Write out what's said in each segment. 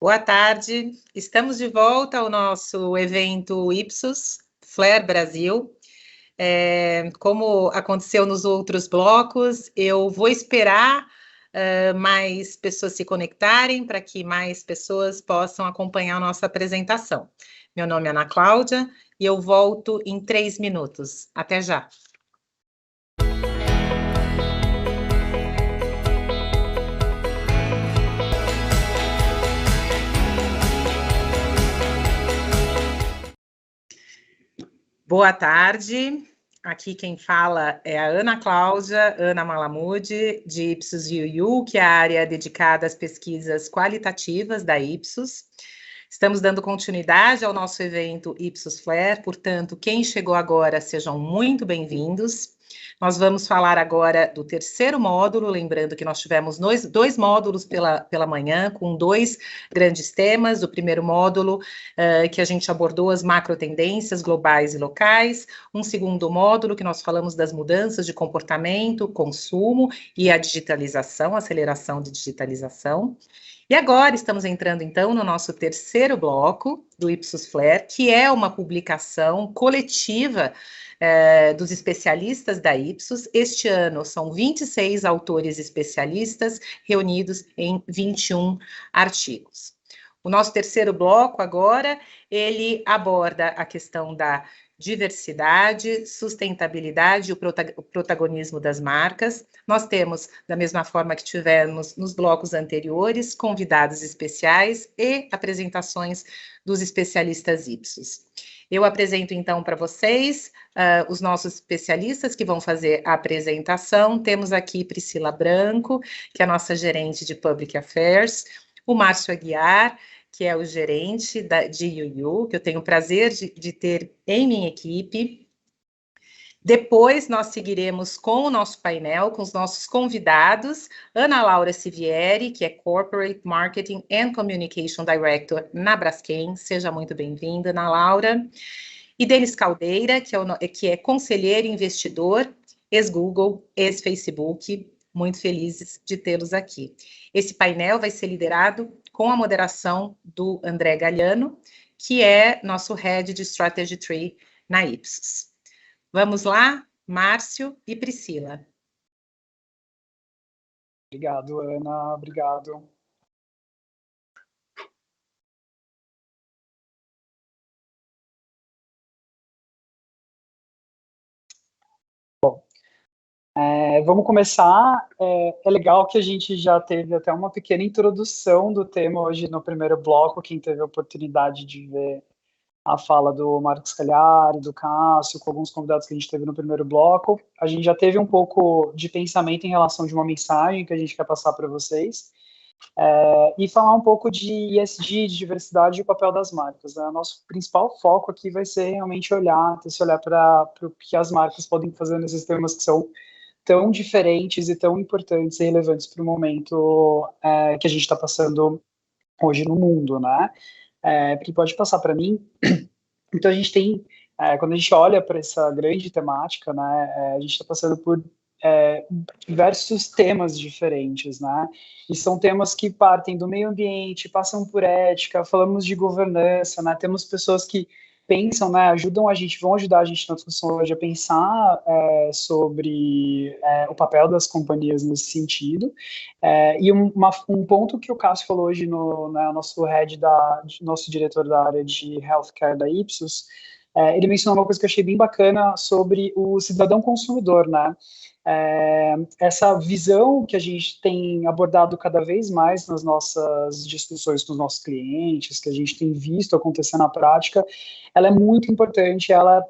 Boa tarde, estamos de volta ao nosso evento Ipsos Flare Brasil. Como aconteceu nos outros blocos, eu vou esperar mais pessoas se conectarem para que mais pessoas possam acompanhar a nossa apresentação. Meu nome é Ana Cláudia e eu volto em 3 minutos. Até já! Boa tarde, aqui quem fala é a Ana Cláudia, Ana Malamude, de Ipsos UU, que é a área dedicada às pesquisas qualitativas da Ipsos. Estamos dando continuidade ao nosso evento Ipsos Flare, portanto, quem chegou agora, sejam muito bem-vindos. Nós vamos falar agora do terceiro módulo, lembrando que nós tivemos dois módulos pela manhã, com 2 grandes temas. O primeiro módulo, que a gente abordou as macro tendências globais e locais. Um segundo módulo, que nós falamos das mudanças de comportamento, consumo e a digitalização, aceleração de digitalização. E agora estamos entrando, então, no nosso terceiro bloco do Ipsos Flare, que é uma publicação coletiva dos especialistas da Ipsos. Este ano são 26 autores especialistas reunidos em 21 artigos. O nosso terceiro bloco agora, ele aborda a questão da diversidade, sustentabilidade e o protagonismo das marcas. Nós temos, da mesma forma que tivemos nos blocos anteriores, convidados especiais e apresentações dos especialistas Ipsos. Eu apresento, então, para vocês os nossos especialistas que vão fazer a apresentação. Temos aqui Priscila Branco, que é a nossa gerente de Public Affairs, o Márcio Aguiar, que é o gerente de UU, que eu tenho o prazer de ter em minha equipe. Depois, nós seguiremos com o nosso painel, com os nossos convidados, Ana Laura Sivieri, que é Corporate Marketing and Communication Director na Braskem. Seja muito bem-vinda, Ana Laura. E Denis Caldeira, que é conselheiro e investidor, ex-Google, ex-Facebook. Muito felizes de tê-los aqui. Esse painel vai ser liderado com a moderação do André Galhano, que é nosso Head de Strategy Tree na Ipsos. Vamos lá, Márcio e Priscila. Obrigado, Ana. Obrigado. Bom, vamos começar. É legal que a gente já teve até uma pequena introdução do tema hoje no primeiro bloco. Quem teve a oportunidade de ver a fala do Marcos Cagliari, do Cássio, com alguns convidados que a gente teve no primeiro bloco. A gente já teve um pouco de pensamento em relação de uma mensagem que a gente quer passar para vocês, e falar um pouco de ESG, de diversidade e o papel das marcas. Né? Nosso principal foco aqui vai ser realmente ter esse olhar para o que as marcas podem fazer nesses temas que são tão diferentes e tão importantes e relevantes para o momento que a gente está passando hoje no mundo, né? Porque pode passar para mim. Então a gente tem, quando a gente olha para essa grande temática, né, a gente está passando por diversos temas diferentes, né? E são temas que partem do meio ambiente, passam por ética, falamos de governança, né? Temos pessoas que pensam, né, vão ajudar a gente na discussão hoje a pensar sobre o papel das companhias nesse sentido. E um ponto que o Cássio falou hoje no nosso nosso diretor da área de healthcare da Ipsos, ele mencionou uma coisa que eu achei bem bacana sobre o cidadão consumidor, né? Essa visão que a gente tem abordado cada vez mais nas nossas discussões com os nossos clientes, que a gente tem visto acontecer na prática, ela é muito importante, ela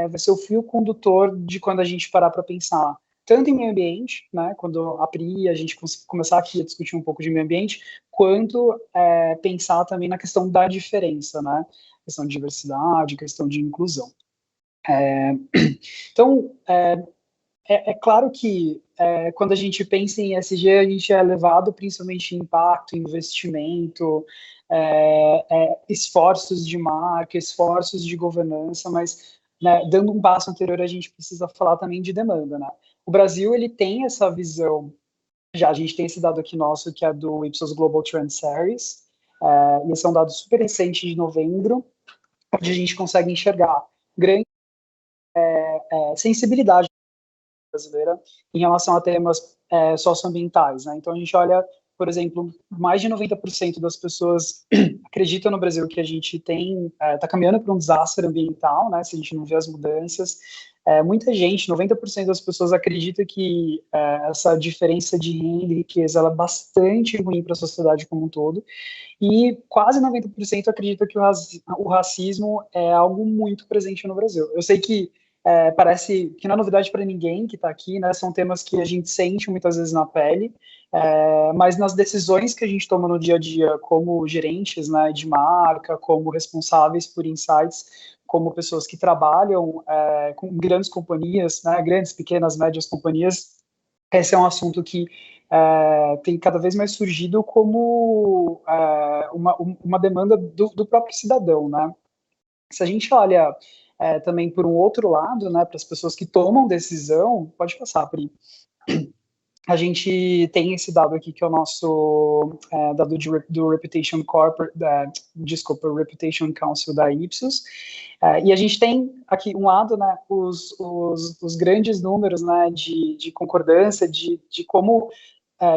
vai ser o fio condutor de quando a gente parar para pensar, tanto em meio ambiente, né, quando a gente começar aqui a discutir um pouco de meio ambiente, quanto pensar também na questão da diferença, né, questão de diversidade, questão de inclusão. Então, é claro que quando a gente pensa em ESG, a gente é levado principalmente em impacto, investimento, esforços de marca, esforços de governança, mas, né, dando um passo anterior, a gente precisa falar também de demanda, né? O Brasil, ele tem essa visão, a gente tem esse dado aqui nosso, que é do Ipsos Global Trend Series, E esse é um dado super recente de novembro, onde a gente consegue enxergar grande sensibilidade brasileira em relação a temas socioambientais, né? Então a gente olha, por exemplo, mais de 90% das pessoas acreditam no Brasil que a gente está caminhando para um desastre ambiental, né? Se a gente não vê as mudanças, muita gente, 90% das pessoas acreditam que essa diferença de renda e riqueza ela é bastante ruim para a sociedade como um todo, e quase 90% acredita que o racismo é algo muito presente no Brasil. Eu sei que parece que não é novidade para ninguém que está aqui, né? São temas que a gente sente muitas vezes na pele, mas nas decisões que a gente toma no dia a dia, como gerentes, né, de marca, como responsáveis por insights, como pessoas que trabalham com grandes companhias, né, grandes, pequenas, médias companhias, esse é um assunto que tem cada vez mais surgido como uma demanda do próprio cidadão, né? Se a gente olha também por um outro lado, né, para as pessoas que tomam decisão, pode passar, Pri. A gente tem esse dado aqui que é o nosso dado do Reputation desculpa, Reputation Council da Ipsos, e a gente tem aqui um lado, né, os grandes números, né, de concordância, de como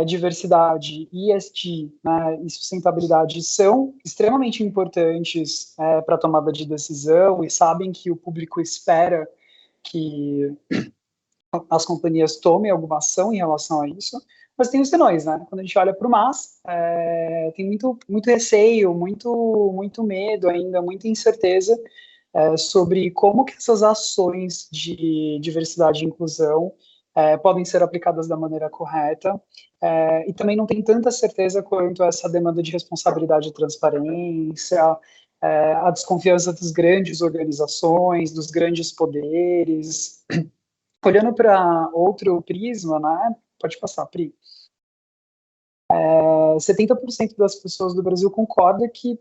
diversidade, ESG, né, e sustentabilidade são extremamente importantes para a tomada de decisão, e sabem que o público espera que as companhias tomem alguma ação em relação a isso, mas tem os senões, né? Quando a gente olha para o MAS, tem muito receio, muito medo ainda, muita incerteza sobre como que essas ações de diversidade e inclusão podem ser aplicadas da maneira correta, e também não tem tanta certeza quanto essa demanda de responsabilidade e transparência, a desconfiança das grandes organizações, dos grandes poderes. Olhando para outro prisma, né? Pode passar, Pri. 70% das pessoas do Brasil concorda que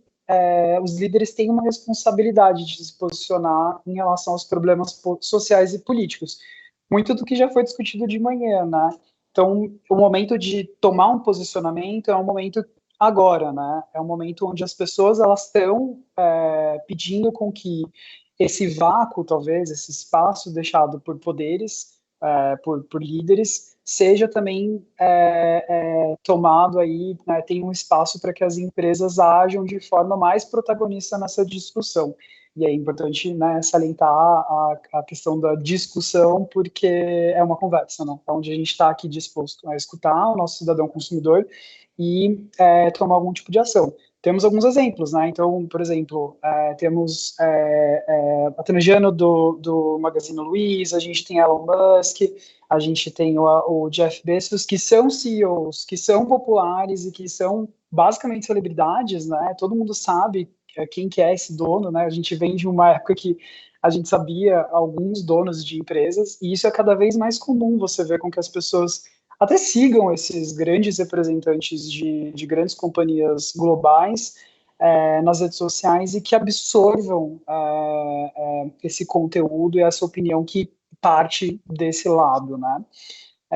os líderes têm uma responsabilidade de se posicionar em relação aos problemas sociais e políticos. Muito do que já foi discutido de manhã, né? Então, o momento de tomar um posicionamento é um momento agora, né? É um momento onde as pessoas elas estão pedindo com que esse vácuo, talvez, esse espaço deixado por poderes, por líderes, seja também tomado aí, né, tem um espaço para que as empresas ajam de forma mais protagonista nessa discussão. E é importante, né, salientar a questão da discussão, porque é uma conversa, né, onde a gente está aqui disposto a escutar o nosso cidadão consumidor e tomar algum tipo de ação. Temos alguns exemplos, né? Então, por exemplo, temos a Trajano do Magazine Luiza, a gente tem Elon Musk, a gente tem o Jeff Bezos, que são CEOs, que são populares e que são basicamente celebridades, né? Todo mundo sabe quem que é esse dono, né? A gente vem de uma época que a gente sabia alguns donos de empresas, e isso é cada vez mais comum, você ver com que as pessoas até sigam esses grandes representantes de grandes companhias globais nas redes sociais e que absorvam esse conteúdo e essa opinião que parte desse lado, né?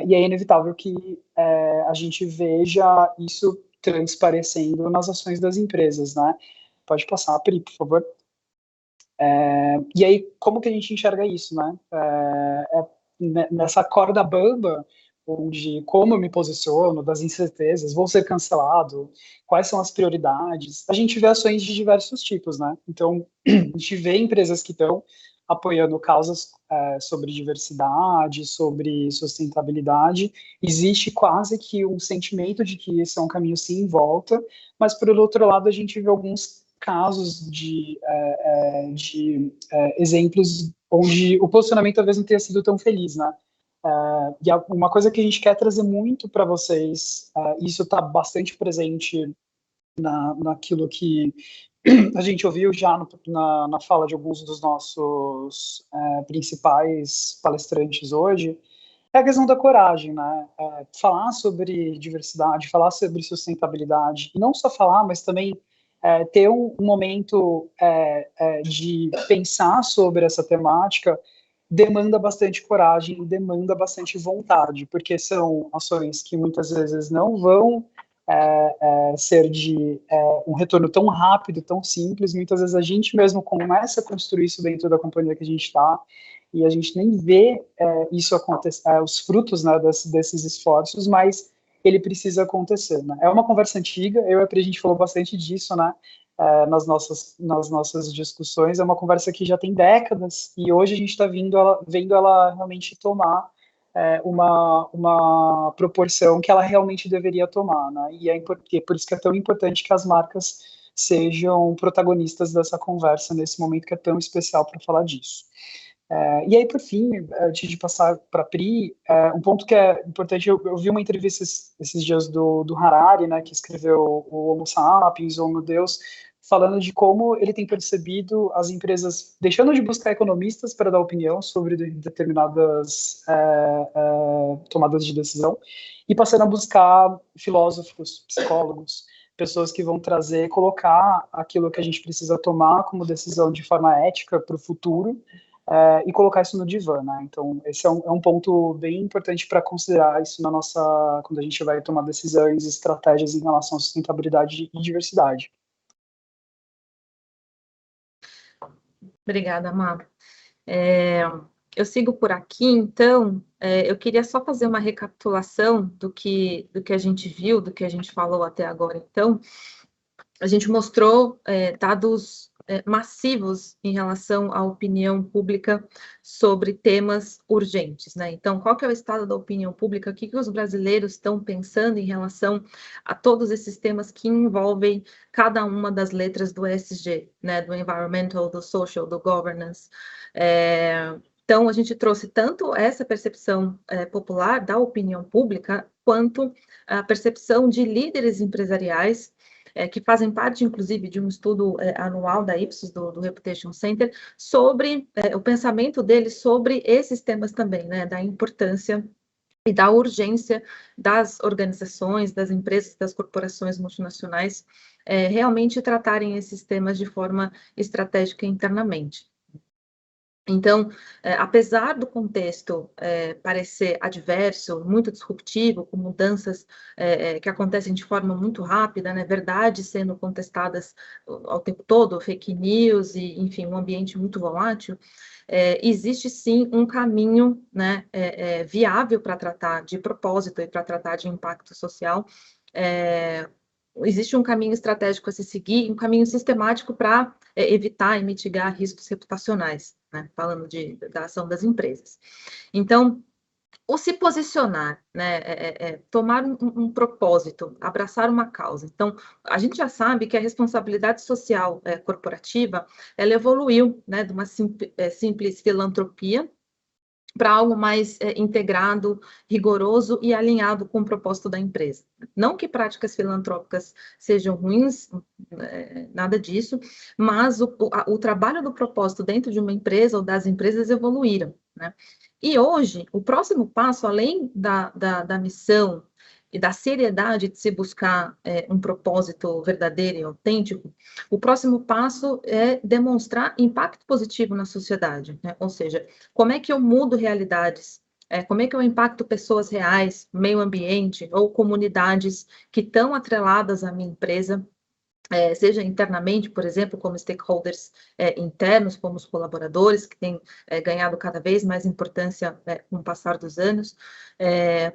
E é inevitável que a gente veja isso transparecendo nas ações das empresas, né? Pode passar, Pri, por favor. E aí, como que a gente enxerga isso, né? Nessa corda bamba, onde como eu me posiciono, das incertezas, vou ser cancelado, quais são as prioridades, a gente vê ações de diversos tipos, né? Então, a gente vê empresas que estão apoiando causas sobre diversidade, sobre sustentabilidade, existe quase que um sentimento de que esse é um caminho sim em volta, mas por outro lado a gente vê alguns casos de exemplos onde o posicionamento talvez não tenha sido tão feliz, né? E uma coisa que a gente quer trazer muito para vocês, isso está bastante presente naquilo que a gente ouviu já na fala de alguns dos nossos principais palestrantes hoje, é a questão da coragem, né? Falar sobre diversidade, falar sobre sustentabilidade, e não só falar, mas também ter um momento de pensar sobre essa temática demanda bastante coragem, demanda bastante vontade, porque são ações que muitas vezes não vão ser de um retorno tão rápido, tão simples. Muitas vezes a gente mesmo começa a construir isso dentro da companhia que a gente está e a gente nem vê isso acontecer, os frutos, né, desses esforços, mas ele precisa acontecer, né? É uma conversa antiga, eu e a Pri, a gente falou bastante disso, né, nas nossas discussões. É uma conversa que já tem décadas e hoje a gente está vendo ela realmente tomar uma proporção que ela realmente deveria tomar, né? E por isso que é tão importante que as marcas sejam protagonistas dessa conversa nesse momento que é tão especial para falar disso. E aí, por fim, antes de passar para a Pri, um ponto que é importante, eu vi uma entrevista esses dias do Harari, né, que escreveu o Homo Sapiens, o Homo Deus, falando de como ele tem percebido as empresas deixando de buscar economistas para dar opinião sobre determinadas tomadas de decisão e passando a buscar filósofos, psicólogos, pessoas que vão colocar aquilo que a gente precisa tomar como decisão de forma ética para o futuro, e colocar isso no divã, né? Então, esse é um ponto bem importante para considerar isso quando a gente vai tomar decisões e estratégias em relação à sustentabilidade e diversidade. Obrigada, Mar. Eu sigo por aqui, então, eu queria só fazer uma recapitulação do que a gente viu, do que a gente falou até agora. Então, a gente mostrou dados massivos em relação à opinião pública sobre temas urgentes, né? Então, qual que é o estado da opinião pública? O que os brasileiros estão pensando em relação a todos esses temas que envolvem cada uma das letras do ESG, né? Do environmental, do social, do governance. Então, a gente trouxe tanto essa percepção popular da opinião pública, quanto a percepção de líderes empresariais que fazem parte, inclusive, de um estudo anual da Ipsos, do Reputation Center, sobre o pensamento deles sobre esses temas também, né, da importância e da urgência das organizações, das empresas, das corporações multinacionais realmente tratarem esses temas de forma estratégica internamente. Então, apesar do contexto parecer adverso, muito disruptivo, com mudanças que acontecem de forma muito rápida, né, verdades sendo contestadas ao tempo todo, fake news e, enfim, um ambiente muito volátil, existe sim um caminho, né, viável para tratar de propósito e para tratar de impacto social. Existe um caminho estratégico a se seguir, um caminho sistemático para evitar e mitigar riscos reputacionais, né? Falando da ação das empresas. Então, o se posicionar, né, tomar um propósito, abraçar uma causa. Então, a gente já sabe que a responsabilidade social corporativa, ela evoluiu, né, de uma simples filantropia para algo mais integrado, rigoroso e alinhado com o propósito da empresa. Não que práticas filantrópicas sejam ruins, nada disso, mas o trabalho do propósito dentro de uma empresa ou das empresas evoluíram, né? E hoje, o próximo passo, além da missão e da seriedade de se buscar um propósito verdadeiro e autêntico, o próximo passo é demonstrar impacto positivo na sociedade, né? Ou seja, como é que eu mudo realidades? Como é que eu impacto pessoas reais, meio ambiente ou comunidades que estão atreladas à minha empresa, seja internamente, por exemplo, como stakeholders internos, como os colaboradores, que têm ganhado cada vez mais importância com o passar dos anos,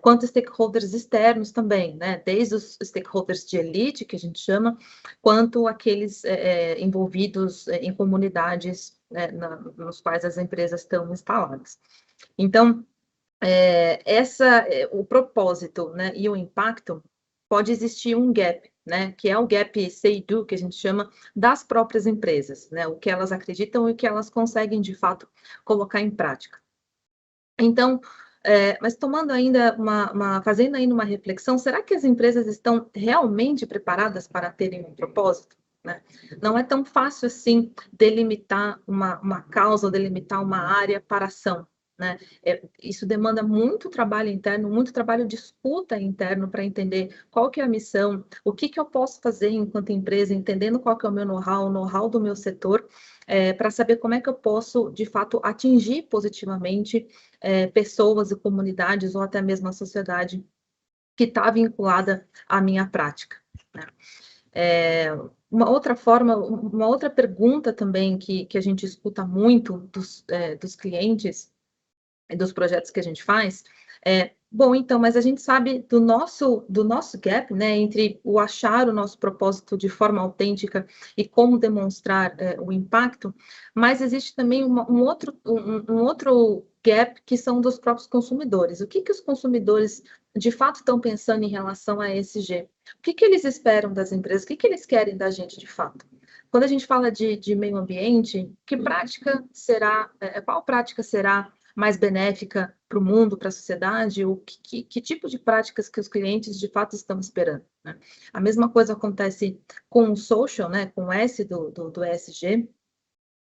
quanto stakeholders externos também, né? Desde os stakeholders de elite, que a gente chama, quanto aqueles envolvidos em comunidades nos quais as empresas estão instaladas. Então, o propósito, né, e o impacto, pode existir um gap, né, que é o gap say-do, que a gente chama, das próprias empresas, né, o que elas acreditam e o que elas conseguem, de fato, colocar em prática. Então, mas tomando ainda fazendo ainda uma reflexão, será que as empresas estão realmente preparadas para terem um propósito? Né? Não é tão fácil assim delimitar uma causa, delimitar uma área para ação. Né? Isso demanda muito trabalho interno, muito trabalho de escuta interno para entender qual que é a missão, o que eu posso fazer enquanto empresa, entendendo qual que é o meu know-how, o know-how do meu setor, para saber como é que eu posso, de fato, atingir positivamente pessoas e comunidades ou até mesmo a sociedade que está vinculada à minha prática, né? Uma outra pergunta também que a gente escuta muito dos clientes e dos projetos que a gente faz bom, então, mas a gente sabe do nosso gap, né, entre o achar o nosso propósito de forma autêntica e como demonstrar o impacto, mas existe também um outro gap que são dos próprios consumidores. O que os consumidores de fato estão pensando em relação a ESG? O que eles esperam das empresas? O que eles querem da gente de fato? Quando a gente fala de meio ambiente, qual prática será mais benéfica para o mundo, para a sociedade, ou que tipo de práticas que os clientes de fato estão esperando, né? A mesma coisa acontece com o social, né, com o S do ESG,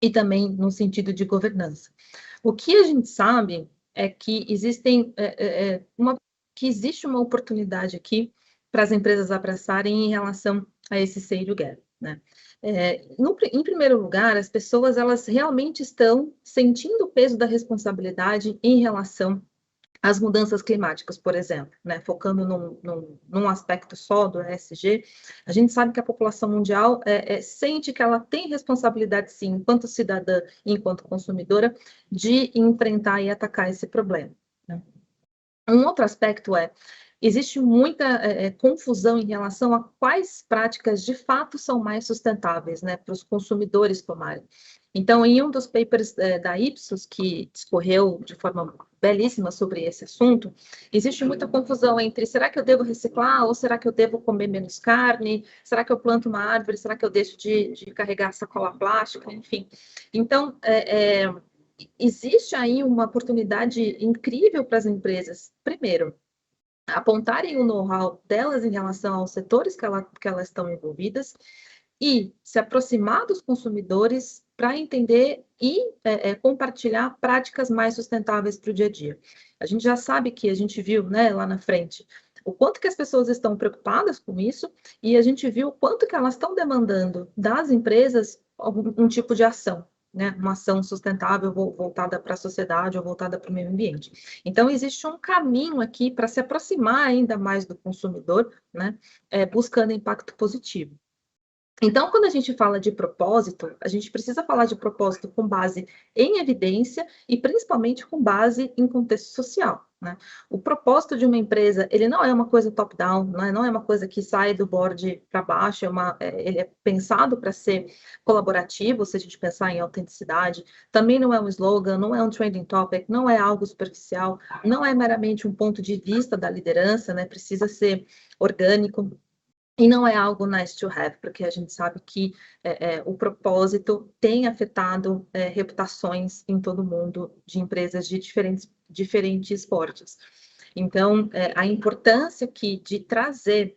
e também no sentido de governança. O que a gente sabe é que existe uma oportunidade aqui para as empresas abraçarem em relação a esse say gap, né? Em primeiro lugar, as pessoas elas realmente estão sentindo o peso da responsabilidade em relação às mudanças climáticas, por exemplo, né? Focando num aspecto só do ESG, a gente sabe que a população mundial sente que ela tem responsabilidade, sim, enquanto cidadã e enquanto consumidora, de enfrentar e atacar esse problema, né? Um outro aspecto existe muita confusão em relação a quais práticas de fato são mais sustentáveis, né, para os consumidores tomarem. Então, em um dos papers da Ipsos, que discorreu de forma belíssima sobre esse assunto, existe muita confusão entre será que eu devo reciclar ou será que eu devo comer menos carne? Será que eu planto uma árvore? Será que eu deixo de carregar sacola plástica? Enfim. Então, existe aí uma oportunidade incrível para as empresas, primeiro, apontarem o know-how delas em relação aos setores que elas estão envolvidas e se aproximar dos consumidores para entender e compartilhar práticas mais sustentáveis para o dia a dia. A gente já sabe que a gente viu, né, lá na frente o quanto que as pessoas estão preocupadas com isso e a gente viu o quanto que elas estão demandando das empresas algum tipo de ação, né, uma ação sustentável voltada para a sociedade ou voltada para o meio ambiente. Então, existe um caminho aqui para se aproximar ainda mais do consumidor, né, buscando impacto positivo. Então, quando a gente fala de propósito, a gente precisa falar de propósito com base em evidência e principalmente com base em contexto social, né? O propósito de uma empresa, ele não é uma coisa top-down, não é uma coisa que sai do board para baixo, ele é pensado para ser colaborativo, se a gente pensar em autenticidade, também não é um slogan, não é um trending topic, não é algo superficial, não é meramente um ponto de vista da liderança, né? Precisa ser orgânico. E não é algo nice to have, porque a gente sabe que o propósito tem afetado reputações em todo o mundo de empresas de diferentes portes. Então, a importância aqui de trazer,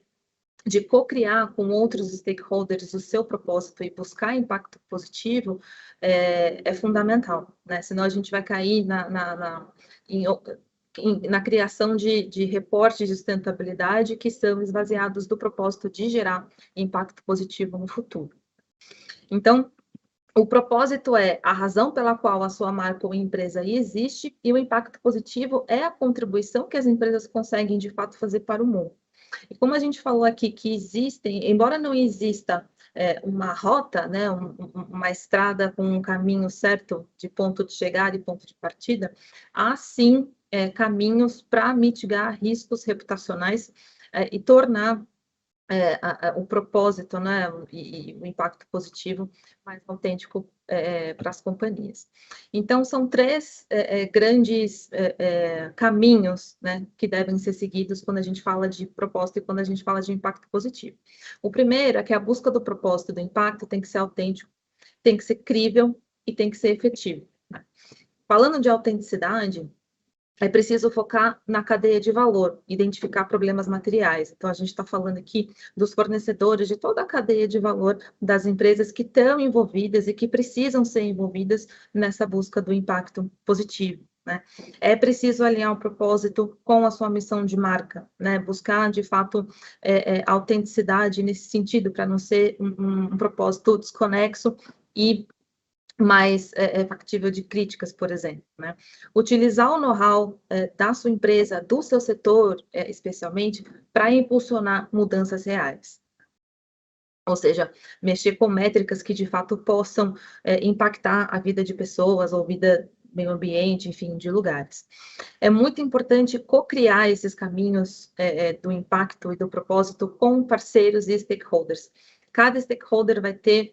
de co-criar com outros stakeholders o seu propósito e buscar impacto positivo é fundamental, né? Senão a gente vai cair na criação de reportes de sustentabilidade que são esvaziados do propósito de gerar impacto positivo no futuro. Então, o propósito é a razão pela qual a sua marca ou empresa existe e o impacto positivo é a contribuição que as empresas conseguem de fato fazer para o mundo. E como a gente falou aqui que existem, embora não exista uma rota, né, uma estrada com um caminho certo de ponto de chegada e ponto de partida, há sim caminhos para mitigar riscos reputacionais e tornar o propósito, né, e o impacto positivo mais autêntico para as companhias. Então, são três grandes caminhos, né, que devem ser seguidos quando a gente fala de propósito e quando a gente fala de impacto positivo. O primeiro é que a busca do propósito e do impacto tem que ser autêntico, tem que ser crível e tem que ser efetivo, né? Falando de autenticidade, é preciso focar na cadeia de valor, identificar problemas materiais. Então, a gente está falando aqui dos fornecedores, de toda a cadeia de valor das empresas que estão envolvidas e que precisam ser envolvidas nessa busca do impacto positivo, né? É preciso alinhar o propósito com a sua missão de marca, né? Buscar, de fato, autenticidade nesse sentido, para não ser um propósito desconexo e mais factível de críticas, por exemplo, né? Utilizar o know-how da sua empresa, do seu setor, especialmente, para impulsionar mudanças reais. Ou seja, mexer com métricas que de fato possam impactar a vida de pessoas ou vida meio ambiente, enfim, de lugares. É muito importante co-criar esses caminhos do impacto e do propósito com parceiros e stakeholders. Cada stakeholder vai ter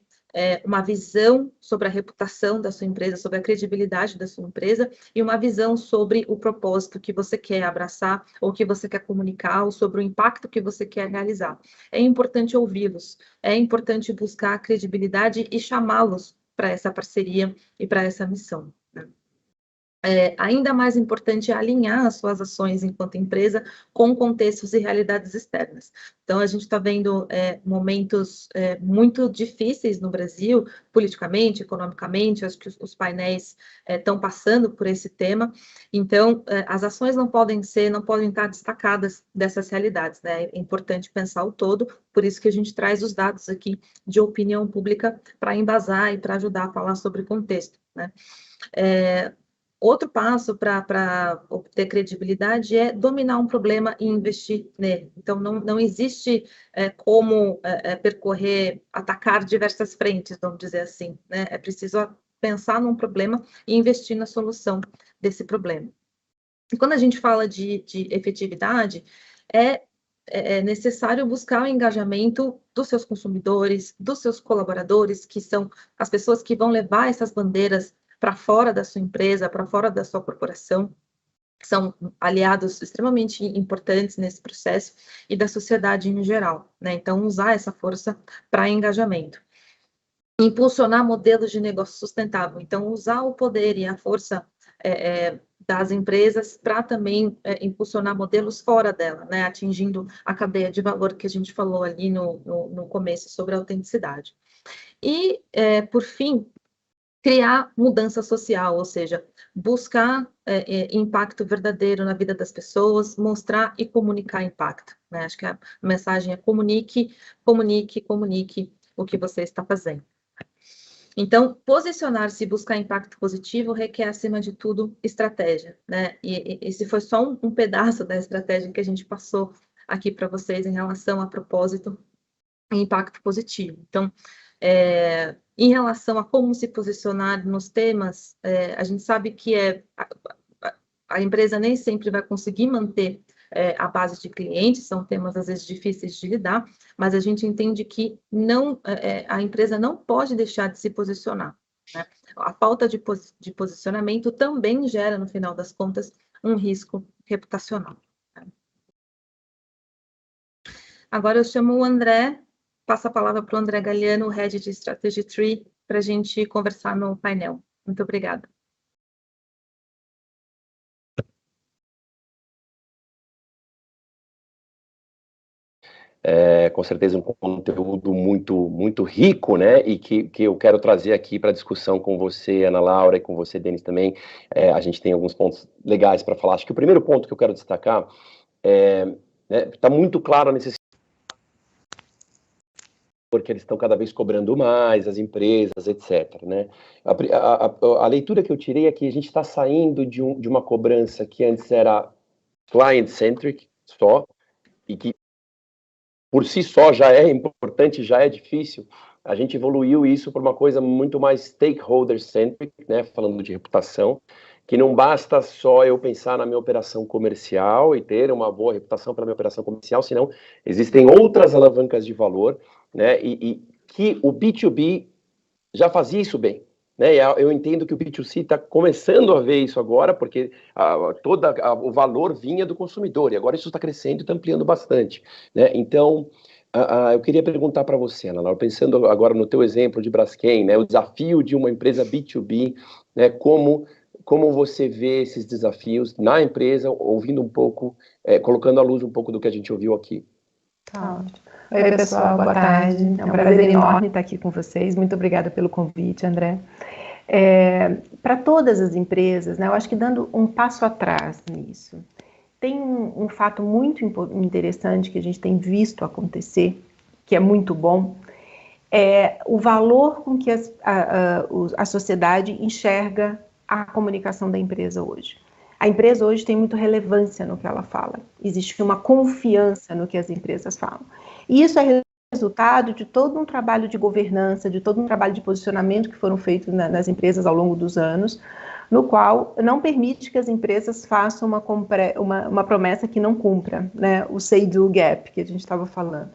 uma visão sobre a reputação da sua empresa, sobre a credibilidade da sua empresa e uma visão sobre o propósito que você quer abraçar ou que você quer comunicar ou sobre o impacto que você quer realizar. É importante ouvi-los, é importante buscar a credibilidade e chamá-los para essa parceria e para essa missão, né? Ainda mais importante é alinhar as suas ações enquanto empresa com contextos e realidades externas. Então, a gente está vendo momentos muito difíceis no Brasil, politicamente, economicamente, acho que os painéis estão passando por esse tema. Então, as ações não podem estar destacadas dessas realidades, né? É importante pensar o todo, por isso que a gente traz os dados aqui de opinião pública para embasar e para ajudar a falar sobre contexto, né? Outro passo para obter credibilidade é dominar um problema e investir nele. Então, não existe como atacar diversas frentes, vamos dizer assim, né? É preciso pensar num problema e investir na solução desse problema. E quando a gente fala de efetividade, é necessário buscar o engajamento dos seus consumidores, dos seus colaboradores, que são as pessoas que vão levar essas bandeiras para fora da sua empresa, para fora da sua corporação, são aliados extremamente importantes nesse processo e da sociedade em geral, né? Então, usar essa força para engajamento. Impulsionar modelos de negócio sustentável. Então, usar o poder e a força das empresas para também impulsionar modelos fora dela, né? Atingindo a cadeia de valor que a gente falou ali no começo sobre a autenticidade. E, por fim, criar mudança social, ou seja, buscar impacto verdadeiro na vida das pessoas, mostrar e comunicar impacto, né? Acho que a mensagem é comunique, comunique, comunique o que você está fazendo. Então, posicionar-se e buscar impacto positivo requer, acima de tudo, estratégia, né? E esse foi só um pedaço da estratégia que a gente passou aqui para vocês em relação a propósito e impacto positivo. Então, em relação a como se posicionar nos temas, a gente sabe que a empresa nem sempre vai conseguir manter a base de clientes, são temas às vezes difíceis de lidar, mas a gente entende que a empresa não pode deixar de se posicionar, né? A falta de posicionamento também gera, no final das contas, um risco reputacional. Agora eu chamo o André, passo a palavra para o André Galiano, Head de Strategy Tree, para a gente conversar no painel. Muito obrigada. Com certeza um conteúdo muito rico, né, e que eu quero trazer aqui para discussão com você, Ana Laura, e com você, Denis, também. A gente tem alguns pontos legais para falar. Acho que o primeiro ponto que eu quero destacar está muito claro a necessidade, porque eles estão cada vez cobrando mais, as empresas, etc., né? A leitura que eu tirei é que a gente está saindo de uma cobrança que antes era client-centric só, e que por si só já é importante, já é difícil. A gente evoluiu isso para uma coisa muito mais stakeholder-centric, né, falando de reputação, que não basta só eu pensar na minha operação comercial e ter uma boa reputação para a minha operação comercial, senão existem outras alavancas de valor, né, e que o B2B já fazia isso bem, né? Eu entendo que o B2C está começando a ver isso agora, porque o valor vinha do consumidor, e agora isso está crescendo e está ampliando bastante, né? Então, eu queria perguntar para você, Ana Laura, pensando agora no teu exemplo de Braskem, né, o desafio de uma empresa B2B, né, como você vê esses desafios na empresa, ouvindo um pouco, colocando à luz um pouco do que a gente ouviu aqui. Tá. Oi, pessoal, boa tarde. É um prazer enorme estar aqui com vocês. Muito obrigada pelo convite, André. Para todas as empresas, né, eu acho que dando um passo atrás nisso, tem um fato muito interessante que a gente tem visto acontecer, que é muito bom, o valor com que a sociedade enxerga a comunicação da empresa hoje. A empresa hoje tem muita relevância no que ela fala. Existe uma confiança no que as empresas falam. E isso é resultado de todo um trabalho de governança, de todo um trabalho de posicionamento que foram feitos nas empresas ao longo dos anos, no qual não permite que as empresas façam uma promessa que não cumpra, né? O say-do gap que a gente estava falando.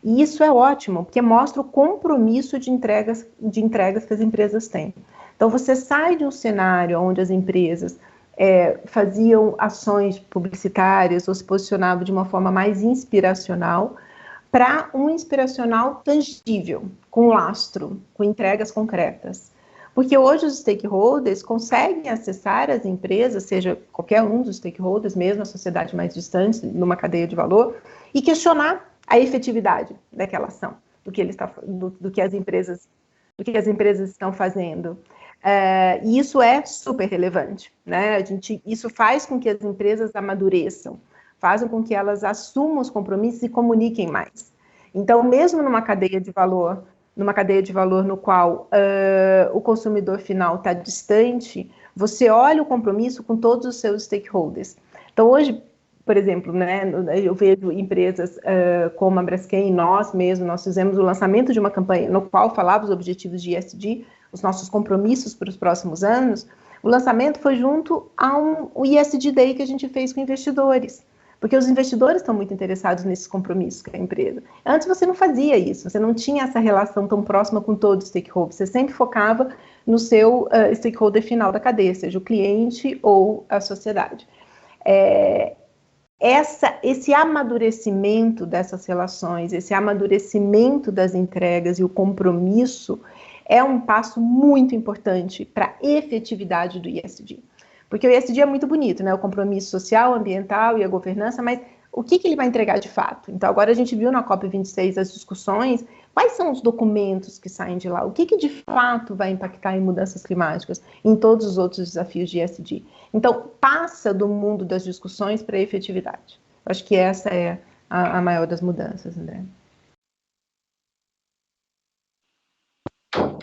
E isso é ótimo, porque mostra o compromisso de entregas que as empresas têm. Então, você sai de um cenário onde as empresas faziam ações publicitárias ou se posicionavam de uma forma mais inspiracional para um inspiracional tangível, com lastro, com entregas concretas. Porque hoje os stakeholders conseguem acessar as empresas, seja qualquer um dos stakeholders, mesmo a sociedade mais distante, numa cadeia de valor, e questionar a efetividade daquela ação, do que as empresas estão fazendo. E isso é super relevante, né? Isso faz com que as empresas amadureçam, fazem com que elas assumam os compromissos e comuniquem mais. Então, mesmo numa cadeia de valor no qual o consumidor final está distante, você olha o compromisso com todos os seus stakeholders. Então, hoje, por exemplo, né, eu vejo empresas como a Braskem, nós fizemos o lançamento de uma campanha no qual falava os objetivos de ESG, os nossos compromissos para os próximos anos. O lançamento foi junto ao ESG Day que a gente fez com investidores, porque os investidores estão muito interessados nesses compromissos com a empresa. Antes você não fazia isso, você não tinha essa relação tão próxima com todos os stakeholders, você sempre focava no seu stakeholder final da cadeia, seja o cliente ou a sociedade. Esse amadurecimento dessas relações, esse amadurecimento das entregas e o compromisso é um passo muito importante para a efetividade do ESG. Porque o ESG é muito bonito, né? O compromisso social, ambiental e a governança, mas o que ele vai entregar de fato? Então, agora a gente viu na COP26 as discussões, quais são os documentos que saem de lá? O que de fato vai impactar em mudanças climáticas, em todos os outros desafios de ESG? Então, passa do mundo das discussões para a efetividade. Eu acho que essa é a maior das mudanças, André.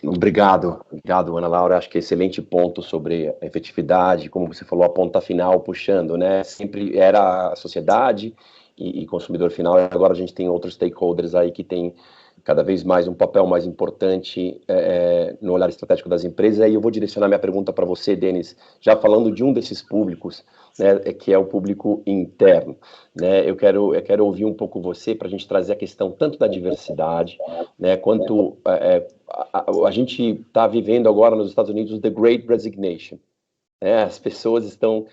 Obrigado, Ana Laura. Acho que é excelente ponto sobre a efetividade, como você falou, a ponta final puxando, né? Sempre era a sociedade e consumidor final, e agora a gente tem outros stakeholders aí que tem cada vez mais um papel mais importante no olhar estratégico das empresas. Aí eu vou direcionar minha pergunta para você, Denis, já falando de um desses públicos, né, que é o público interno, né? Eu quero ouvir um pouco você para a gente trazer a questão tanto da diversidade, né, quanto a gente está vivendo agora nos Estados Unidos The Great Resignation, né? As pessoas estão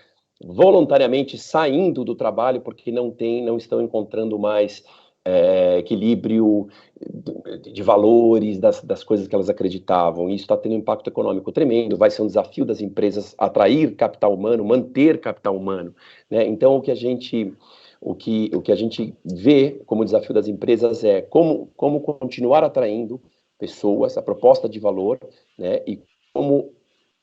voluntariamente saindo do trabalho porque não estão encontrando mais equilíbrio de valores, das coisas que elas acreditavam. E isso está tendo um impacto econômico tremendo, vai ser um desafio das empresas atrair capital humano, manter capital humano, né? Então, o que a gente vê como desafio das empresas é como continuar atraindo pessoas, a proposta de valor, né? E como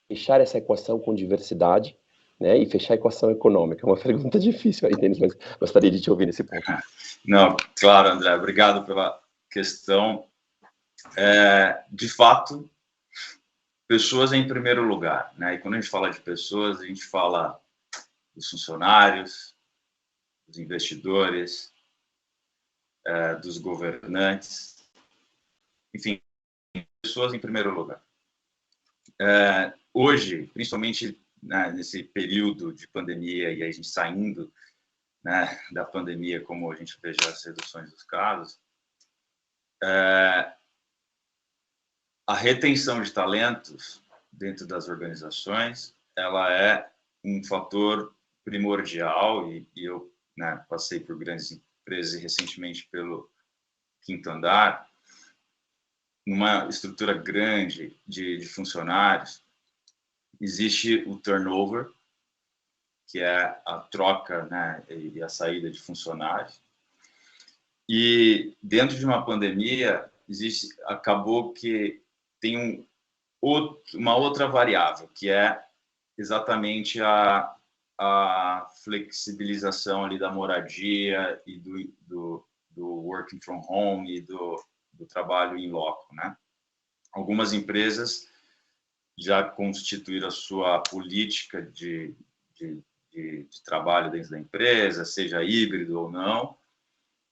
fechar essa equação com diversidade, né, e fechar a equação econômica. É uma pergunta difícil aí, Denis, mas gostaria de te ouvir nesse ponto. Não, claro, André, obrigado pela questão. De fato, pessoas em primeiro lugar, né? E quando a gente fala de pessoas, a gente fala dos funcionários, dos investidores, dos governantes, enfim, pessoas em primeiro lugar. Hoje, principalmente, né, nesse período de pandemia e a gente saindo, né, da pandemia, como a gente vê já as reduções dos casos, a retenção de talentos dentro das organizações, ela é um fator primordial e eu, né, passei por grandes empresas e recentemente pelo Quinto Andar, numa estrutura grande de funcionários, existe o turnover, que é a troca, né, e a saída de funcionários. E dentro de uma pandemia, acabou que tem uma outra variável, que é exatamente a flexibilização ali da moradia e do working from home e do trabalho em loco, né? Algumas empresas já constituíram a sua política de trabalho dentro da empresa, seja híbrido ou não,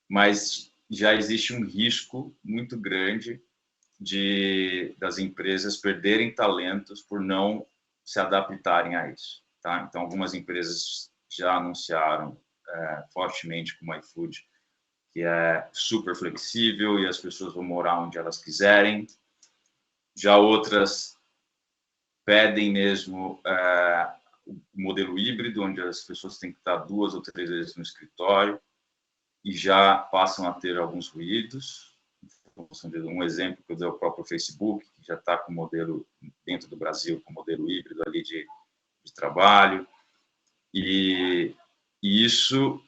mas já existe um risco muito grande das empresas perderem talentos por não se adaptarem a isso, tá? Então, algumas empresas já anunciaram fortemente, como o iFood, que é super flexível e as pessoas vão morar onde elas quiserem. Já outras pedem mesmo o modelo híbrido, onde as pessoas têm que estar 2 ou 3 vezes no escritório e já passam a ter alguns ruídos. Um exemplo que eu dei ao próprio Facebook, que já está com modelo dentro do Brasil, com modelo híbrido ali de trabalho. E isso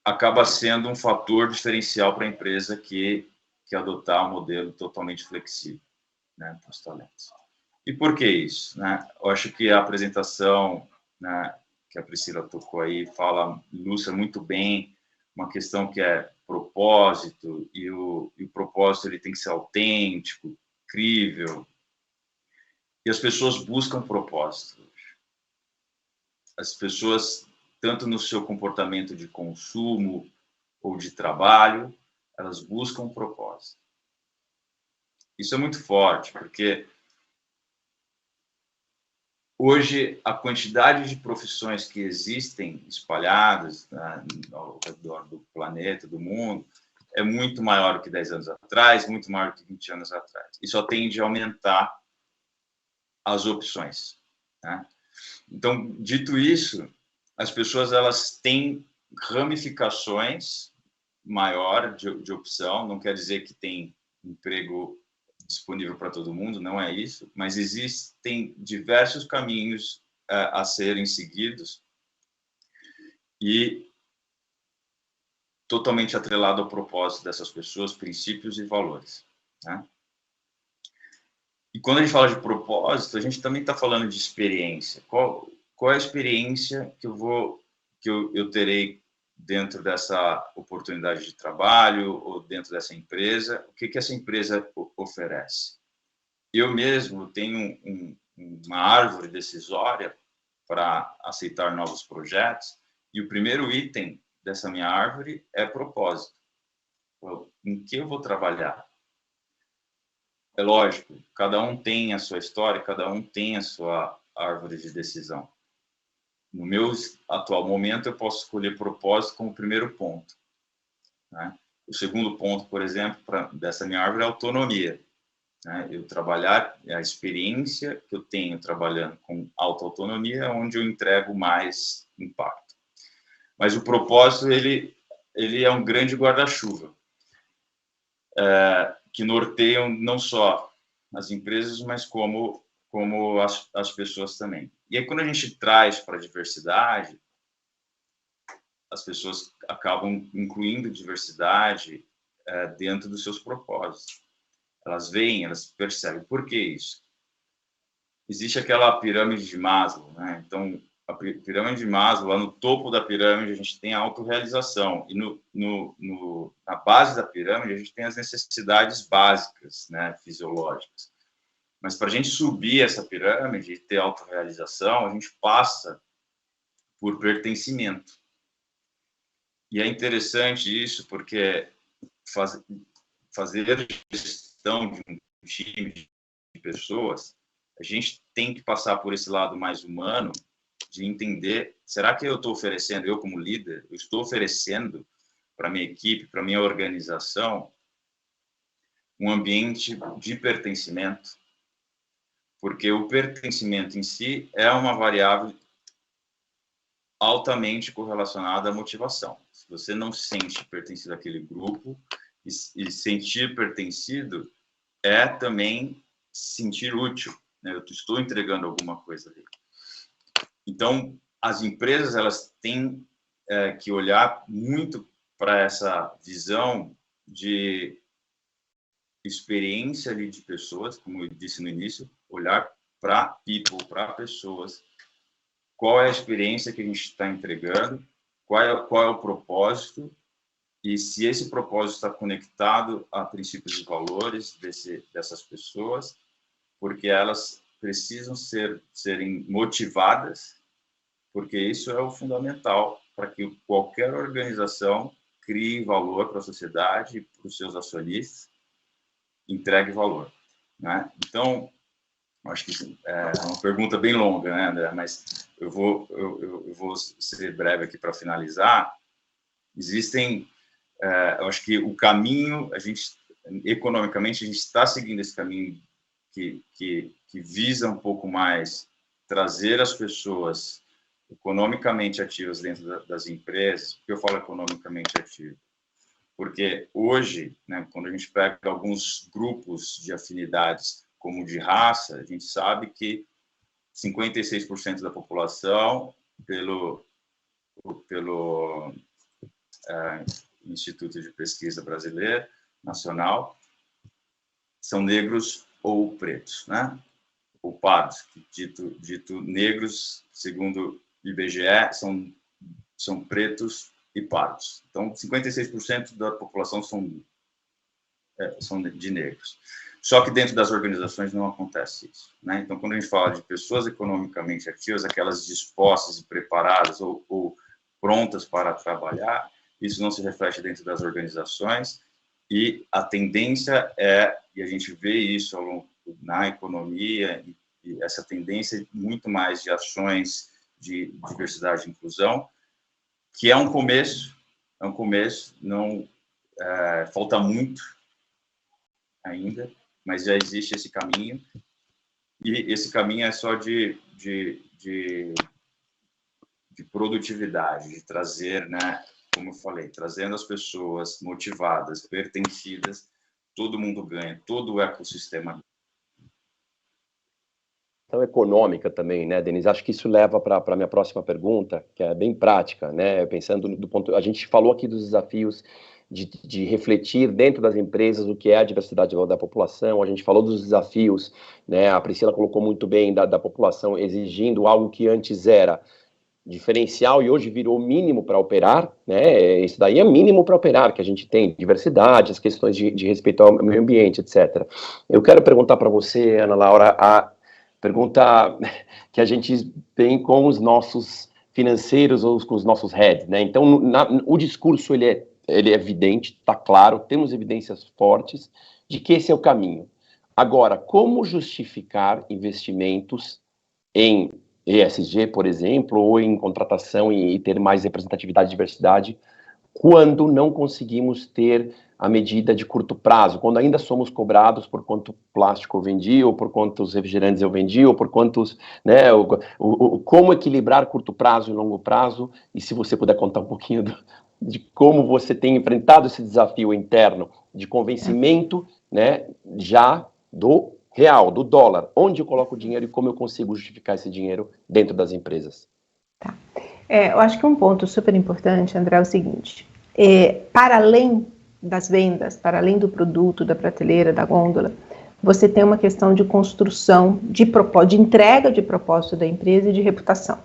acaba sendo um fator diferencial para a empresa que adotar um modelo totalmente flexível, né, para os talentos. E por que isso, né? Eu acho que a apresentação, né, que a Priscila tocou aí ilustra muito bem uma questão que é propósito, e o propósito ele tem que ser autêntico, crível. E as pessoas buscam propósito. As pessoas, tanto no seu comportamento de consumo ou de trabalho, elas buscam propósito. Isso é muito forte, porque hoje a quantidade de profissões que existem espalhadas, né, ao redor do planeta, do mundo, é muito maior que 10 anos atrás, muito maior que 20 anos atrás. E só tende a aumentar as opções, né? Então, dito isso, as pessoas elas têm ramificações maior de opção, não quer dizer que tem emprego disponível para todo mundo, não é isso, mas existem diversos caminhos a serem seguidos e totalmente atrelado ao propósito dessas pessoas, princípios e valores, né? E quando a gente fala de propósito, a gente também está falando de experiência. Qual é a experiência que eu terei dentro dessa oportunidade de trabalho ou dentro dessa empresa? O que essa empresa oferece? Eu mesmo tenho uma árvore decisória para aceitar novos projetos e o primeiro item dessa minha árvore é propósito. Em que eu vou trabalhar? É lógico, cada um tem a sua história, cada um tem a sua árvore de decisão. No meu atual momento, eu posso escolher propósito como primeiro ponto, né? O segundo ponto, por exemplo, dessa minha árvore é autonomia, né? Eu trabalhar, a experiência que eu tenho trabalhando com alta autonomia é onde eu entrego mais impacto. Mas o propósito, ele é um grande guarda-chuva, que norteiam não só as empresas, mas como as pessoas também. E aí, quando a gente traz para a diversidade, as pessoas acabam incluindo diversidade dentro dos seus propósitos. Elas veem, elas percebem. Por que isso? Existe aquela pirâmide de Maslow, né? Então, a pirâmide de Maslow, lá no topo da pirâmide, a gente tem a autorrealização. E na base da pirâmide, a gente tem as necessidades básicas, né, fisiológicas. Mas para a gente subir essa pirâmide e ter autorrealização, a gente passa por pertencimento. E é interessante isso, porque fazer gestão de um time de pessoas, a gente tem que passar por esse lado mais humano, de entender, será que eu estou oferecendo, eu como líder, eu estou oferecendo para minha equipe, para minha organização, um ambiente de pertencimento? Porque o pertencimento em si é uma variável altamente correlacionada à motivação. Se você não se sente pertencido àquele grupo, e sentir pertencido é também sentir útil, né? Eu estou entregando alguma coisa ali. Então, as empresas elas têm que olhar muito para essa visão de experiência ali de pessoas, como eu disse no início, olhar para people, para pessoas. Qual é a experiência que a gente está entregando? Qual é o propósito? e se esse propósito está conectado a princípios e valores dessas pessoas, porque elas precisam serem motivadas, porque isso é o fundamental para que qualquer organização crie valor para a sociedade, para os seus acionistas, entregue valor, né? Então, acho que é uma pergunta bem longa, né, André? Mas eu vou ser breve aqui para finalizar. Existem, eu acho que o caminho, economicamente, a gente está seguindo esse caminho que visa um pouco mais trazer as pessoas economicamente ativas dentro das empresas. Por que eu falo economicamente ativo? Porque hoje, né, quando a gente pega alguns grupos de afinidades, como de raça, a gente sabe que 56% da população, pelo Instituto de Pesquisa Brasileiro Nacional, são negros ou pretos, né? Ou pardos, dito negros, segundo o IBGE, são pretos e pardos. Então, 56% da população são de negros. Só que dentro das organizações não acontece isso, né? Então, quando a gente fala de pessoas economicamente ativas, aquelas dispostas e preparadas ou prontas para trabalhar, isso não se reflete dentro das organizações, e a tendência e a gente vê isso na economia, e essa tendência muito mais de ações de diversidade e inclusão, que é um começo, não falta muito ainda, mas já existe esse caminho, e esse caminho é só de produtividade, de trazer, né, como eu falei, trazendo as pessoas motivadas, pertencidas, todo mundo ganha, todo o ecossistema ganha. Então, econômica também, né, Denise? Acho que isso leva para a minha próxima pergunta, que é bem prática, né? Pensando do ponto... A gente falou aqui dos desafios de refletir dentro das empresas o que é a diversidade da população, a gente falou dos desafios, né? A Priscila colocou muito bem da população exigindo algo que antes era diferencial e hoje virou mínimo para operar, né? Isso daí é mínimo para operar, que a gente tem diversidade, as questões de respeito ao meio ambiente, etc. Eu quero perguntar para você, Ana Laura, a pergunta que a gente tem com os nossos financeiros ou com os nossos heads, né? Então, o discurso, ele é evidente, está claro, temos evidências fortes de que esse é o caminho. Agora, como justificar investimentos em ESG, por exemplo, ou em contratação e ter mais representatividade e diversidade, quando não conseguimos ter a medida de curto prazo, quando ainda somos cobrados por quanto plástico eu vendi, ou por quantos refrigerantes eu vendi, ou por quantos, né, como equilibrar curto prazo e longo prazo, e se você puder contar um pouquinho de como você tem enfrentado esse desafio interno de convencimento, né, já do real, do dólar, onde eu coloco o dinheiro e como eu consigo justificar esse dinheiro dentro das empresas. Tá. Eu acho que um ponto super importante, André, é o seguinte, para além das vendas, para além do produto, da prateleira, da gôndola, você tem uma questão de construção, de entrega de propósito da empresa e de reputação.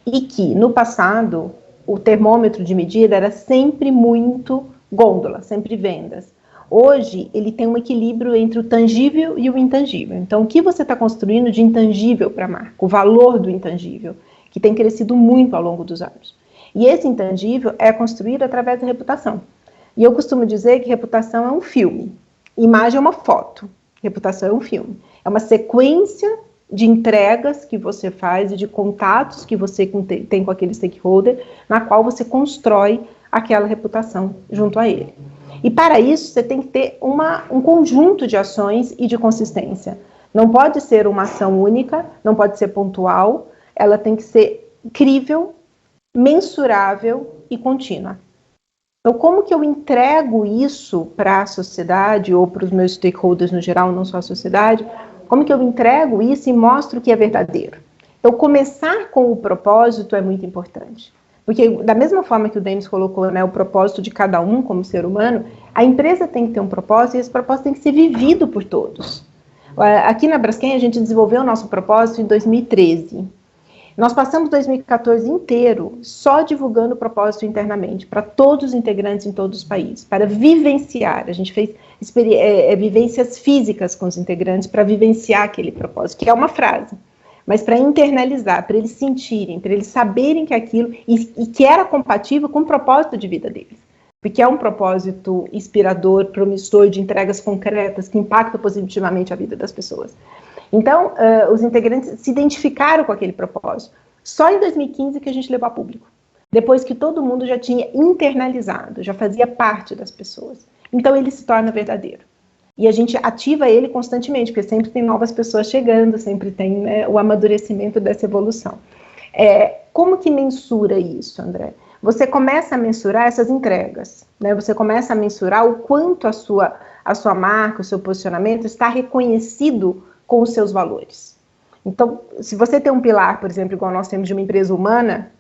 E que, no passado, o termômetro de medida era sempre muito gôndola, sempre vendas. Hoje, ele tem um equilíbrio entre o tangível e o intangível. Então, o que você está construindo de intangível para a marca? O valor do intangível, que tem crescido muito ao longo dos anos. E esse intangível é construído através da reputação. E eu costumo dizer que reputação é um filme. Imagem é uma foto. Reputação é um filme. É uma sequência de entregas que você faz e de contatos que você tem com aquele stakeholder, na qual você constrói aquela reputação junto a ele. E para isso, você tem que ter um conjunto de ações e de consistência. Não pode ser uma ação única, não pode ser pontual, ela tem que ser crível, mensurável e contínua. Então, como que eu entrego isso para a sociedade ou para os meus stakeholders no geral, não só a sociedade? Como que eu entrego isso e mostro que é verdadeiro? Então, começar com o propósito é muito importante. Porque, da mesma forma que o Denis colocou, né, o propósito de cada um como ser humano, a empresa tem que ter um propósito e esse propósito tem que ser vivido por todos. Aqui na Braskem, a gente desenvolveu o nosso propósito em 2013. Nós passamos 2014 inteiro só divulgando o propósito internamente, para todos os integrantes em todos os países, para vivenciar. A gente fez vivências físicas com os integrantes para vivenciar aquele propósito, que é uma frase, mas para internalizar, para eles sentirem, para eles saberem que aquilo, e que era compatível com o propósito de vida deles, porque é um propósito inspirador, promissor, de entregas concretas, que impacta positivamente a vida das pessoas. Então, os integrantes se identificaram com aquele propósito. Só em 2015 que a gente levou a público. Depois que todo mundo já tinha internalizado, já fazia parte das pessoas. Então, ele se torna verdadeiro. E a gente ativa ele constantemente, porque sempre tem novas pessoas chegando, sempre tem, né, o amadurecimento dessa evolução. Como que mensura isso, André? Você começa a mensurar essas entregas, né? Você começa a mensurar o quanto a sua marca, o seu posicionamento está reconhecido com os seus valores. Então, se você tem um pilar, por exemplo, igual nós temos de uma empresa humana,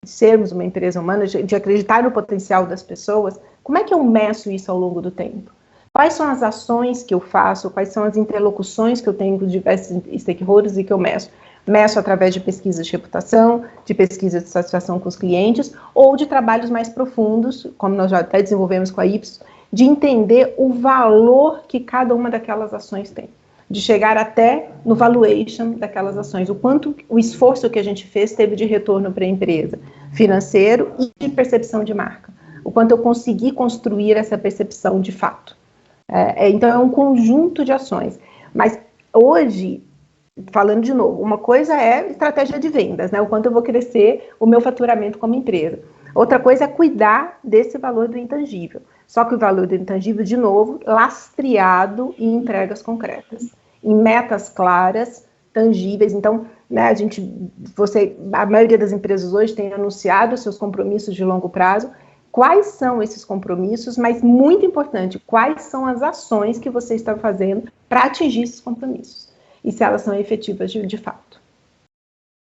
de sermos uma empresa humana, de acreditar no potencial das pessoas, como é que eu meço isso ao longo do tempo? Quais são as ações que eu faço, quais são as interlocuções que eu tenho com diversos stakeholders e que eu meço? Meço através de pesquisas de reputação, de pesquisa de satisfação com os clientes, ou de trabalhos mais profundos, como nós já até desenvolvemos com a Ipsos, de entender o valor que cada uma daquelas ações tem. De chegar até no valuation daquelas ações, o quanto o esforço que a gente fez teve de retorno para a empresa, financeiro e de percepção de marca, o quanto eu consegui construir essa percepção de fato. Então é um conjunto de ações, mas hoje, falando de novo, uma coisa é estratégia de vendas, né? O quanto eu vou crescer o meu faturamento como empresa. Outra coisa é cuidar desse valor do intangível. Só que o valor do intangível, de novo, lastreado em entregas concretas, em metas claras, tangíveis. Então, né, a maioria das empresas hoje tem anunciado seus compromissos de longo prazo. Quais são esses compromissos? Mas, muito importante, quais são as ações que você está fazendo para atingir esses compromissos? E se elas são efetivas de fato.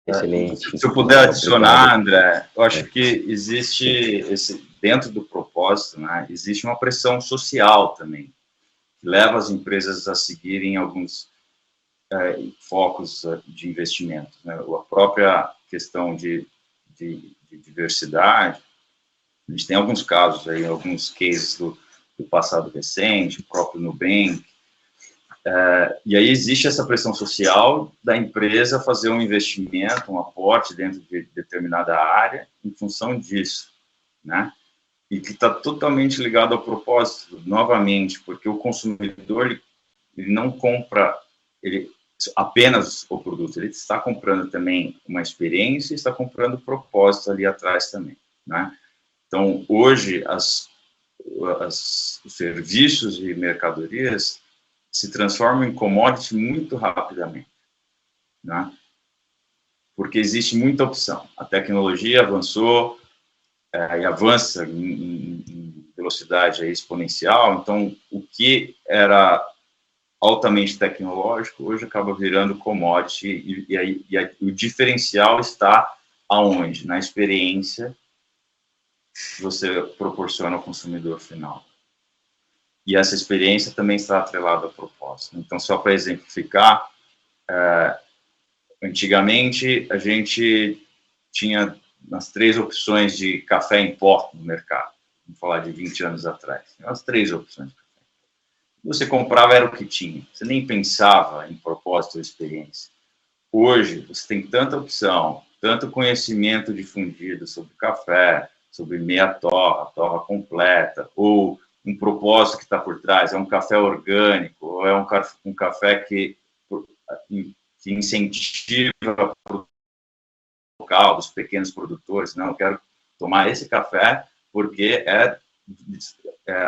Excelente. Se eu puder adicionar, André, eu acho que existe, dentro do propósito, né, existe uma pressão social também, que leva as empresas a seguirem alguns focos de investimento, né? A própria questão de diversidade, a gente tem alguns casos aí, alguns cases do passado recente, o próprio Nubank, e aí existe essa pressão social da empresa fazer um investimento, um aporte dentro de determinada área em função disso, né? E que está totalmente ligado ao propósito, novamente, porque o consumidor ele não compra apenas o produto, ele está comprando também uma experiência e está comprando propósito ali atrás também, né? Então, hoje, os serviços e mercadorias se transformam em commodity muito rapidamente, né? Porque existe muita opção. A tecnologia avançou e avança em velocidade exponencial, então o que era altamente tecnológico hoje acaba virando commodity e o diferencial está aonde? Na experiência que você proporciona ao consumidor final. E essa experiência também está atrelada ao propósito. Então, só para exemplificar, antigamente a gente tinha as 3 opções de café em pó no mercado. Vamos falar de 20 anos atrás. As 3 opções de café. Você comprava era o que tinha. Você nem pensava em propósito ou experiência. Hoje, você tem tanta opção, tanto conhecimento difundido sobre café, sobre meia torra, torra completa, ou um propósito que está por trás, é um café orgânico, ou é um café que incentiva o local, dos pequenos produtores. Não, eu quero tomar esse café porque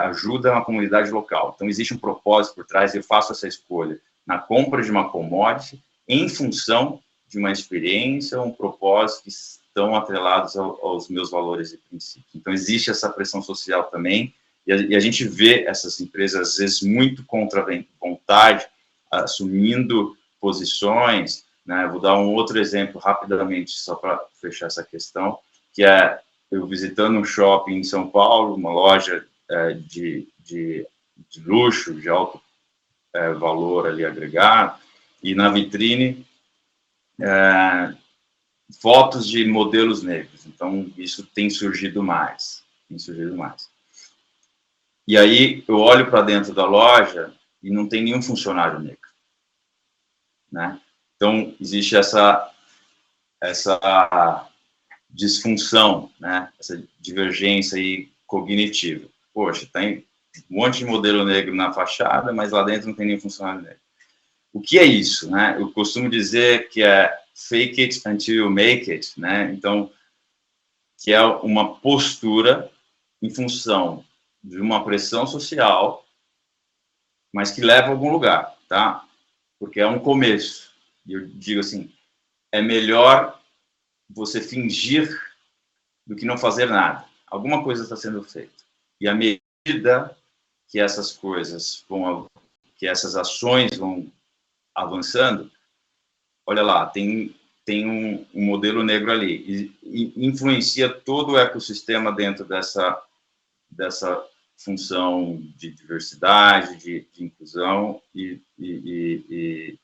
ajuda a comunidade local. Então, existe um propósito por trás e eu faço essa escolha na compra de uma commodity em função de uma experiência, um propósito que estão atrelados aos meus valores e princípios. Então, existe essa pressão social também, e a gente vê essas empresas, às vezes, muito contra a vontade, assumindo posições, né? Vou dar um outro exemplo rapidamente, só para fechar essa questão, que é eu visitando um shopping em São Paulo, uma loja de luxo, de alto valor ali agregado, e na vitrine fotos de modelos negros. Então, isso tem surgido mais. E aí, eu olho para dentro da loja e não tem nenhum funcionário negro, né? Então, existe essa disfunção, né? Essa divergência aí cognitiva. Poxa, tem um monte de modelo negro na fachada, mas lá dentro não tem nenhum funcionário negro. O que é isso, né? Eu costumo dizer que é fake it until you make it, né? Então, que é uma postura em função de uma pressão social, mas que leva a algum lugar, tá? Porque é um começo. E eu digo assim, é melhor você fingir do que não fazer nada. Alguma coisa está sendo feita. E à medida que essas coisas que essas ações vão avançando, olha lá, tem um modelo negro ali e influencia todo o ecossistema dentro dessa função de diversidade, de inclusão e de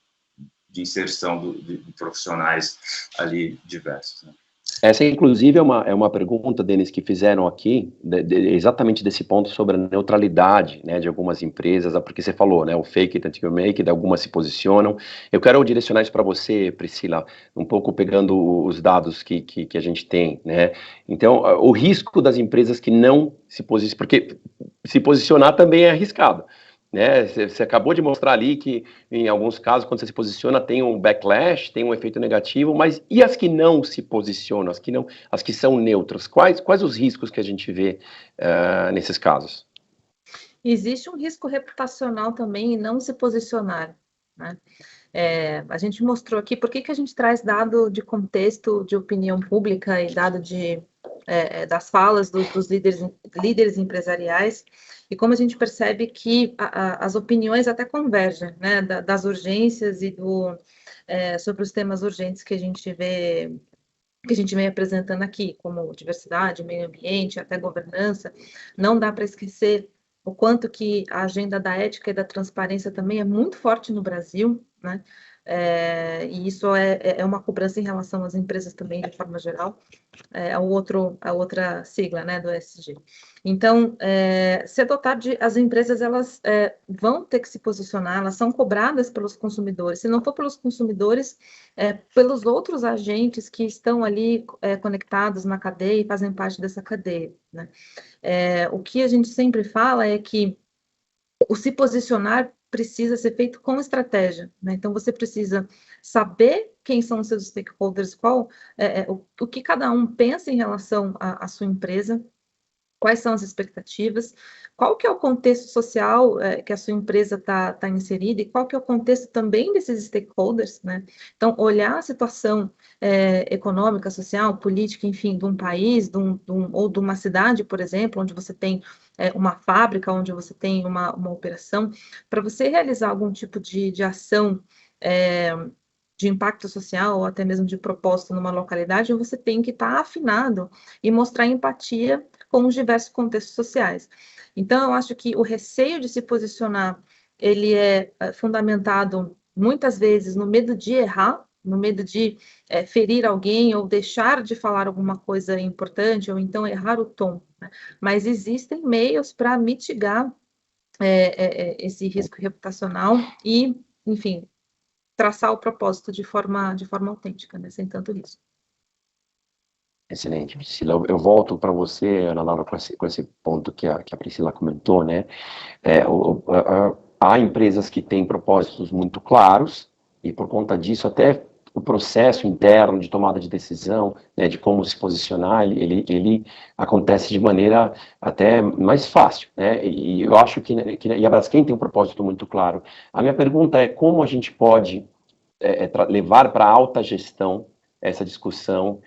inserção de profissionais ali diversos, né? Essa, inclusive, é uma pergunta, Denis, que fizeram aqui, exatamente desse ponto sobre a neutralidade, né, de algumas empresas, porque você falou, né, o fake it until you make it, algumas se posicionam. Eu quero direcionar isso para você, Priscila, um pouco pegando os dados que a gente tem, né. Então, o risco das empresas que não se posicionam, porque se posicionar também é arriscado, né? Você acabou de mostrar ali que, em alguns casos, quando você se posiciona, tem um backlash, tem um efeito negativo, mas e as que não se posicionam, as que são neutras? Quais os riscos que a gente vê nesses casos? Existe um risco reputacional também em não se posicionar, né? A gente mostrou aqui, por que a gente traz dado de contexto de opinião pública e dado das falas dos líderes empresariais, e como a gente percebe que as opiniões até convergem, né, das urgências e sobre os temas urgentes que a gente vem apresentando aqui, como diversidade, meio ambiente, até governança. Não dá para esquecer o quanto que a agenda da ética e da transparência também é muito forte no Brasil, né? E isso é uma cobrança em relação às empresas também, de forma geral, a outra sigla, né, do ESG. Então, as empresas, elas vão ter que se posicionar, elas são cobradas pelos consumidores, se não for pelos consumidores, pelos outros agentes que estão ali conectados na cadeia e fazem parte dessa cadeia, né? O que a gente sempre fala é que o se posicionar precisa ser feito com estratégia, né? Então, você precisa saber quem são os seus stakeholders, o que cada um pensa em relação à sua empresa, quais são as expectativas, qual que é o contexto social que a sua empresa está inserida e qual que é o contexto também desses stakeholders, né? Então, olhar a situação econômica, social, política, enfim, de um país, ou de uma cidade, por exemplo, onde você tem uma fábrica, onde você tem uma operação, para você realizar algum tipo de ação de impacto social ou até mesmo de propósito numa localidade, você tem que estar afinado e mostrar empatia com os diversos contextos sociais. Então, eu acho que o receio de se posicionar, ele é fundamentado muitas vezes no medo de errar, no medo de ferir alguém ou deixar de falar alguma coisa importante ou então errar o tom, né? Mas existem meios para mitigar esse risco reputacional e, enfim, traçar o propósito de forma autêntica, né, sem tanto risco. Excelente, Priscila. Eu volto para você, Ana Laura, com esse ponto que a Priscila comentou, né? Há empresas que têm propósitos muito claros e, por conta disso, até o processo interno de tomada de decisão, né, de como se posicionar, ele acontece de maneira até mais fácil, né? E eu acho que a Braskem tem um propósito muito claro. A minha pergunta é como a gente pode levar para a alta gestão essa discussão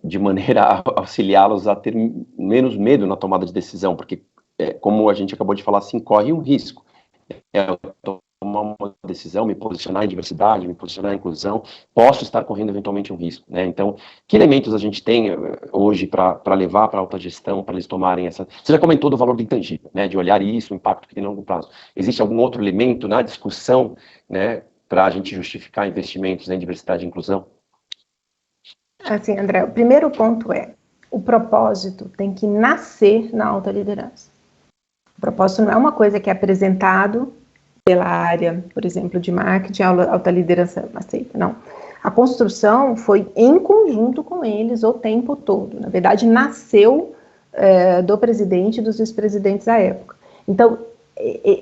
de maneira a auxiliá-los a ter menos medo na tomada de decisão, porque, como a gente acabou de falar, assim, corre um risco. Eu tomar uma decisão, me posicionar em diversidade, me posicionar em inclusão, posso estar correndo eventualmente um risco, né? Então, que elementos a gente tem hoje para levar para a alta gestão, para eles tomarem essa... Você já comentou do valor do intangível, né? De olhar isso, o impacto que tem no longo prazo. Existe algum outro elemento na discussão, né, para a gente justificar investimentos em diversidade e inclusão? Assim, André, o primeiro ponto é, o propósito tem que nascer na alta liderança. O propósito não é uma coisa que é apresentado pela área, por exemplo, de marketing, a alta liderança aceita, não. A construção foi em conjunto com eles o tempo todo. Na verdade, nasceu do presidente e dos vice-presidentes à época. Então,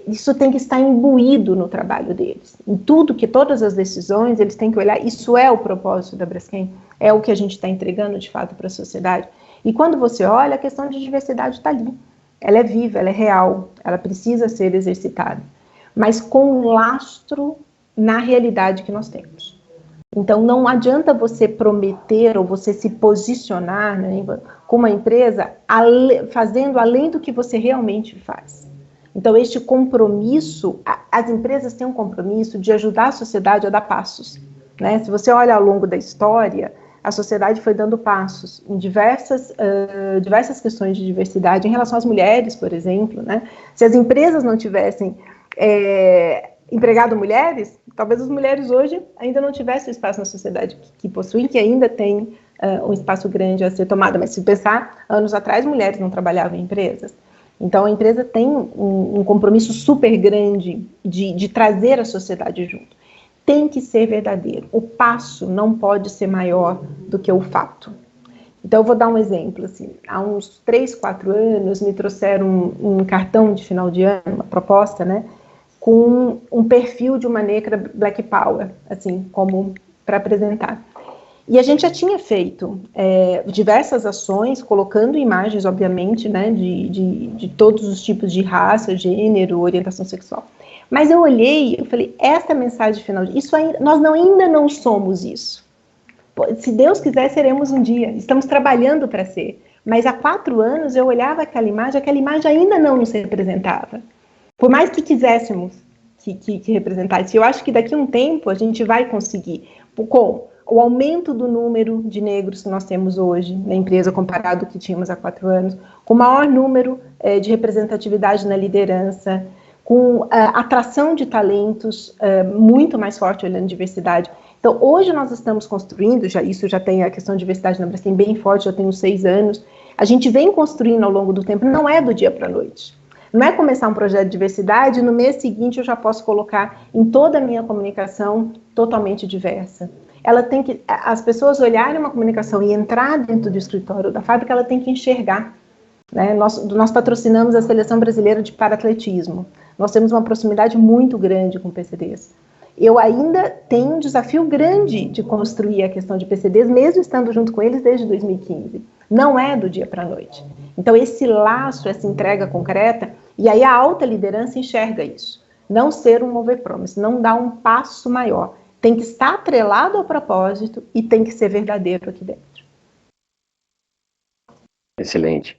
isso tem que estar imbuído no trabalho deles. Em todas as decisões, eles têm que olhar, isso é o propósito da Braskem, é o que a gente está entregando de fato para a sociedade. E quando você olha, a questão de diversidade está ali. Ela é viva, ela é real, ela precisa ser exercitada, mas com um lastro na realidade que nós temos. Então, não adianta você prometer ou você se posicionar, né, como uma empresa fazendo além do que você realmente faz. Então, este compromisso, as empresas têm um compromisso de ajudar a sociedade a dar passos, né? Se você olha ao longo da história, a sociedade foi dando passos em diversas questões de diversidade, em relação às mulheres, por exemplo, né? Se as empresas não tivessem empregado mulheres, talvez as mulheres hoje ainda não tivessem o espaço na sociedade que possuem, que ainda tem um espaço grande a ser tomado. Mas se pensar, anos atrás, mulheres não trabalhavam em empresas. Então, a empresa tem um compromisso super grande de trazer a sociedade junto. Tem que ser verdadeiro. O passo não pode ser maior do que o fato. Então, eu vou dar um exemplo. Assim, há uns 3, 4 anos, me trouxeram um cartão de final de ano, uma proposta, né, com um perfil de uma negra Black Power, assim, como para apresentar. E a gente já tinha feito diversas ações, colocando imagens, obviamente, né, de todos os tipos de raça, gênero, orientação sexual. Mas eu olhei, eu falei, essa mensagem final, nós ainda não somos isso. Se Deus quiser, seremos um dia. Estamos trabalhando para ser. Mas há 4 anos eu olhava aquela imagem ainda não nos representava. Por mais que quiséssemos que representasse. Eu acho que daqui a um tempo a gente vai conseguir, com o aumento do número de negros que nós temos hoje na empresa comparado ao que tínhamos há 4 anos, com o maior número de representatividade na liderança, com atração de talentos muito mais forte olhando diversidade. Então, hoje nós estamos construindo, isso já tem a questão de diversidade na Braskem bem forte, já tem uns 6 anos. A gente vem construindo ao longo do tempo, não é do dia para a noite. Não é começar um projeto de diversidade e no mês seguinte eu já posso colocar em toda a minha comunicação totalmente diversa. Ela tem que, as pessoas olharem uma comunicação e entrar dentro do escritório da fábrica, ela tem que enxergar. Né? Nós patrocinamos a Seleção Brasileira de Paratletismo. Nós temos uma proximidade muito grande com PCDs. Eu ainda tenho um desafio grande de construir a questão de PCDs, mesmo estando junto com eles desde 2015. Não é do dia para a noite. Então, esse laço, essa entrega concreta, e aí a alta liderança enxerga isso. Não ser um overpromise, não dar um passo maior. Tem que estar atrelado ao propósito e tem que ser verdadeiro aqui dentro. Excelente.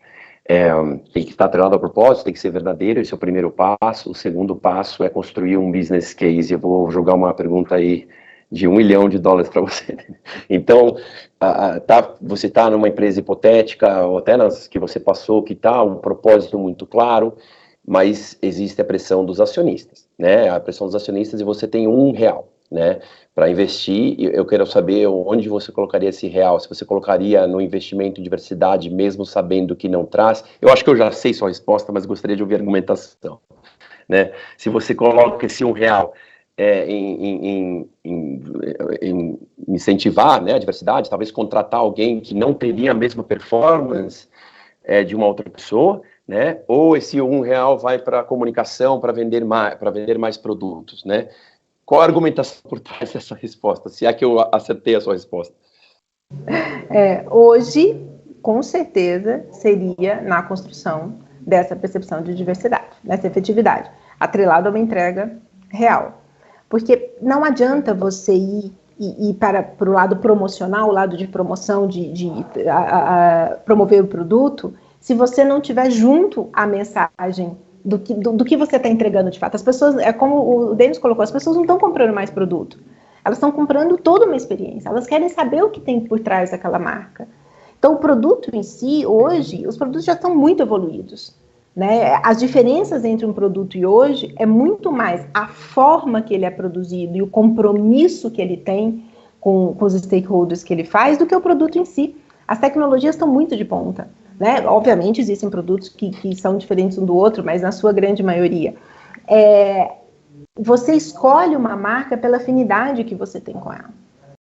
Tem que estar atrelado ao propósito, tem que ser verdadeiro, esse é o primeiro passo. O segundo passo é construir um business case. Eu vou jogar uma pergunta aí de $1 milhão para você. Então, você está numa empresa hipotética, ou até nas que você passou, que está um propósito muito claro, mas existe a pressão dos acionistas, né? A pressão dos acionistas e você tem R$1, né? Para investir, eu quero saber onde você colocaria esse R$1, se você colocaria no investimento em diversidade, mesmo sabendo que não traz. Eu acho que eu já sei sua resposta, mas gostaria de ouvir a argumentação, né? Se você coloca esse R$1 em incentivar, né, a diversidade, talvez contratar alguém que não teria a mesma performance de uma outra pessoa, né? Ou esse R$1 vai para a comunicação, para vender mais produtos, né? Qual a argumentação por trás dessa resposta? Se é que eu acertei a sua resposta. Hoje, com certeza, seria na construção dessa percepção de diversidade, dessa efetividade, atrelado a uma entrega real. Porque não adianta você ir para o lado promocional, o lado de promoção, de promover o produto, se você não tiver junto a mensagem do que você está entregando de fato. As pessoas, como o Denis colocou, as pessoas não estão comprando mais produto. Elas estão comprando toda uma experiência. Elas querem saber o que tem por trás daquela marca. Então, o produto em si, hoje, os produtos já estão muito evoluídos. Né? As diferenças entre um produto e hoje é muito mais a forma que ele é produzido e o compromisso que ele tem com os stakeholders que ele faz do que o produto em si. As tecnologias estão muito de ponta, né? Obviamente existem produtos que são diferentes um do outro, mas na sua grande maioria. Você escolhe uma marca pela afinidade que você tem com ela,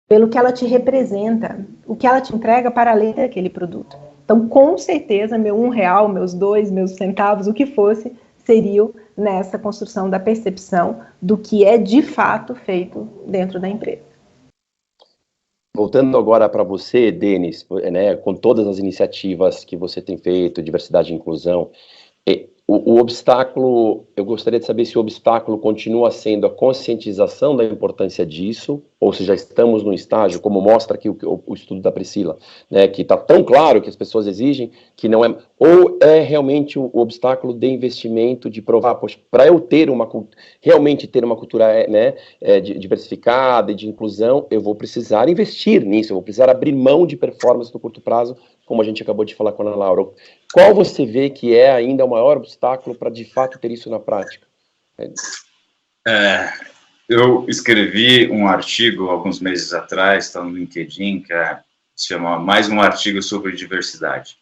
pelo que ela te representa, o que ela te entrega para além daquele produto. Então, com certeza, meu R$1, meus 2, meus centavos, o que fosse, seriam nessa construção da percepção do que é de fato feito dentro da empresa. Voltando agora para você, Denis, né, com todas as iniciativas que você tem feito, diversidade e inclusão, o obstáculo, eu gostaria de saber se o obstáculo continua sendo a conscientização da importância disso, ou se já estamos num estágio, como mostra aqui o estudo da Priscila, né, que está tão claro que as pessoas exigem, que não é, ou é realmente o obstáculo de investimento, de provar, poxa, para eu ter realmente ter uma cultura, né, diversificada e de inclusão, eu vou precisar investir nisso, eu vou precisar abrir mão de performance no curto prazo, como a gente acabou de falar com a Ana Laura. Qual você vê que é ainda o maior obstáculo para, de fato, ter isso na prática? Eu escrevi um artigo alguns meses atrás, está no LinkedIn, que se chama Mais um Artigo sobre Diversidade.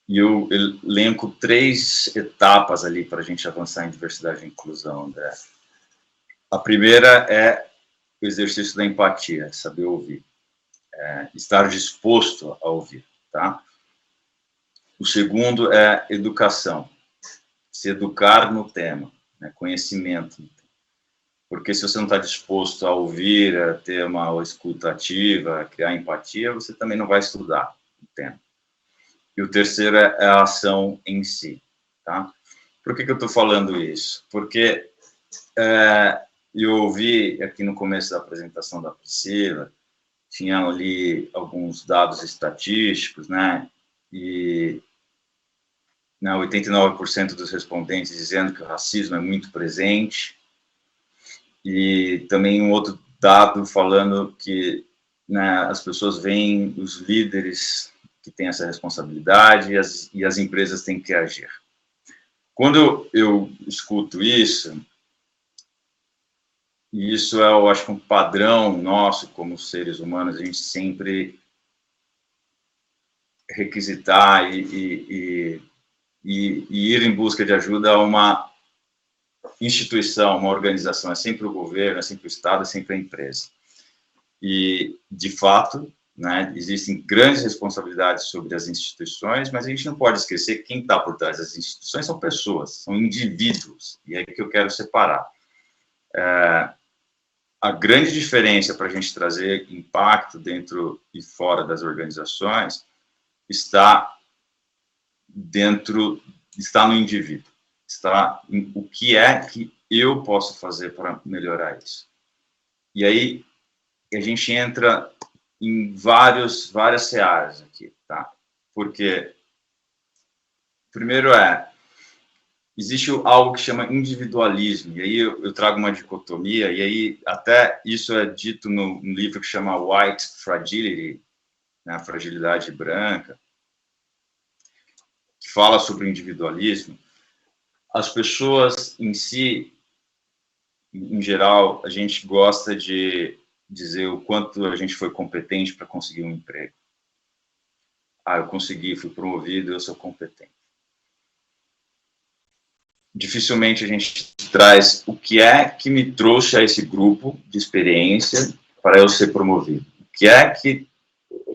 E eu elenco 3 etapas ali para a gente avançar em diversidade e inclusão, André. A primeira é o exercício da empatia, saber ouvir. Estar disposto a ouvir, tá? O segundo é educação, se educar no tema, né? Conhecimento. Porque se você não está disposto a ouvir, a ter uma escuta ativa, a criar empatia, você também não vai estudar o tema. E o terceiro é a ação em si, tá? Por que eu estou falando isso? Porque eu ouvi aqui no começo da apresentação da Priscila, tinha ali alguns dados estatísticos, né? E 89% dos respondentes dizendo que o racismo é muito presente. E também um outro dado falando que, né, as pessoas veem os líderes que têm essa responsabilidade e as empresas têm que agir. Quando eu escuto isso, e isso é, eu acho, um padrão nosso como seres humanos, a gente sempre requisitar e ir em busca de ajuda a uma instituição, uma organização, é sempre o governo, é sempre o Estado, é sempre a empresa. E, de fato, né, existem grandes responsabilidades sobre as instituições, mas a gente não pode esquecer que quem está por trás das instituições são pessoas, são indivíduos, e é que eu quero separar. A grande diferença para a gente trazer impacto dentro e fora das organizações está no indivíduo, está em o que é que eu posso fazer para melhorar isso. E aí a gente entra em várias searas aqui, tá? Porque, primeiro existe algo que chama individualismo, e aí eu trago uma dicotomia, e aí até isso é dito no livro que chama White Fragility, né, a fragilidade branca, que fala sobre o individualismo. As pessoas em si, em geral, a gente gosta de dizer o quanto a gente foi competente para conseguir um emprego. Eu consegui, fui promovido, eu sou competente. Dificilmente a gente traz o que é que me trouxe a esse grupo de experiência para eu ser promovido.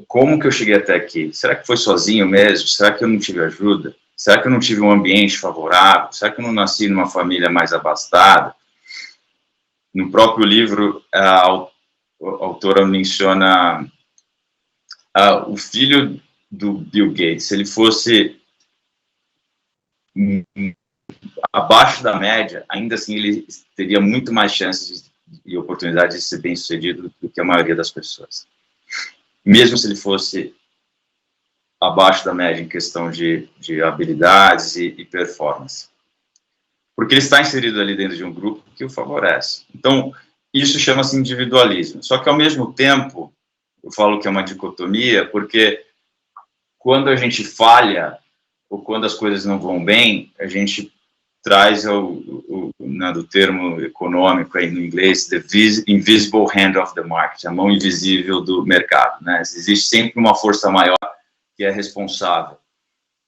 Como que eu cheguei até aqui? Será que foi sozinho mesmo? Será que eu não tive ajuda? Será que eu não tive um ambiente favorável? Será que eu não nasci numa família mais abastada? No próprio livro, a autora menciona o filho do Bill Gates. Se ele fosse abaixo da média, ainda assim ele teria muito mais chances e oportunidades de ser bem-sucedido do que a maioria das pessoas. Mesmo se ele fosse abaixo da média em questão de habilidades e performance. Porque ele está inserido ali dentro de um grupo que o favorece. Então, isso chama-se individualismo. Só que, ao mesmo tempo, eu falo que é uma dicotomia, porque quando a gente falha, ou quando as coisas não vão bem, a gente traz do termo econômico aí no inglês, the invisible hand of the market, a mão invisível do mercado, né? Existe sempre uma força maior que é responsável.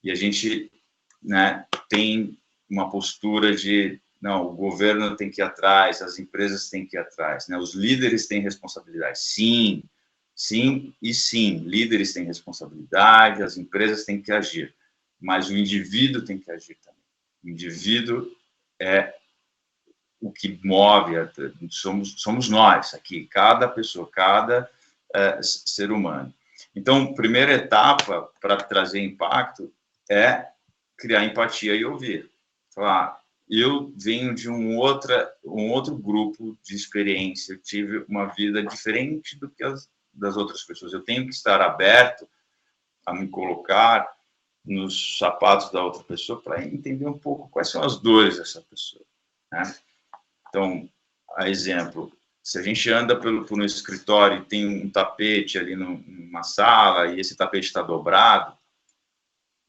E a gente, né, tem uma postura de, não, o governo tem que ir atrás, as empresas têm que ir atrás, né? Os líderes têm responsabilidade. Sim, sim e sim. Líderes têm responsabilidade, as empresas têm que agir, mas o indivíduo tem que agir também. O indivíduo é o que move, somos nós aqui, cada pessoa, cada ser humano. Então, primeira etapa para trazer impacto é criar empatia e ouvir. Falar, eu venho de um outro grupo de experiência, eu tive uma vida diferente do que das outras pessoas. Eu tenho que estar aberto a me colocar nos sapatos da outra pessoa para entender um pouco quais são as dores dessa pessoa, né? Então, a exemplo, se a gente anda por um escritório e tem um tapete ali numa sala e esse tapete está dobrado,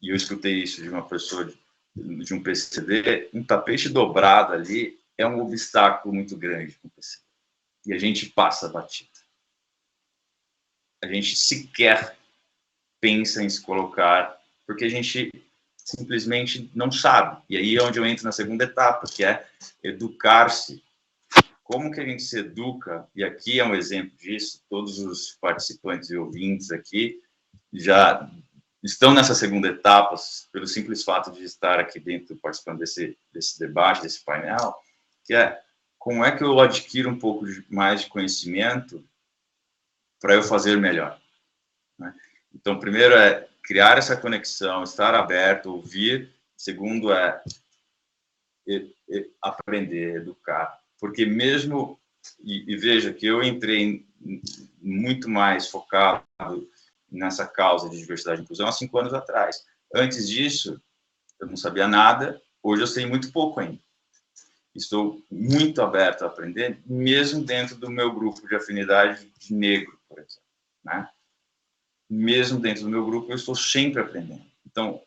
e eu escutei isso de uma pessoa de um PCD, um tapete dobrado ali é um obstáculo muito grande para o PCD. E a gente passa a batida. A gente sequer pensa em se colocar, porque a gente simplesmente não sabe. E aí é onde eu entro na segunda etapa, que é educar-se. Como que a gente se educa? E aqui é um exemplo disso. Todos os participantes e ouvintes aqui já estão nessa segunda etapa, pelo simples fato de estar aqui dentro, participando desse debate, desse painel, que é como é que eu adquiro um pouco mais de conhecimento para eu fazer melhor, né? Então, primeiro é criar essa conexão, estar aberto, ouvir. Segundo é aprender, educar. Porque mesmo, e veja que eu entrei muito mais focado nessa causa de diversidade e inclusão há 5 anos atrás. Antes disso, eu não sabia nada, hoje eu sei muito pouco ainda. Estou muito aberto a aprender, mesmo dentro do meu grupo de afinidade de negro, por exemplo, né? Mesmo dentro do meu grupo, eu estou sempre aprendendo. Então,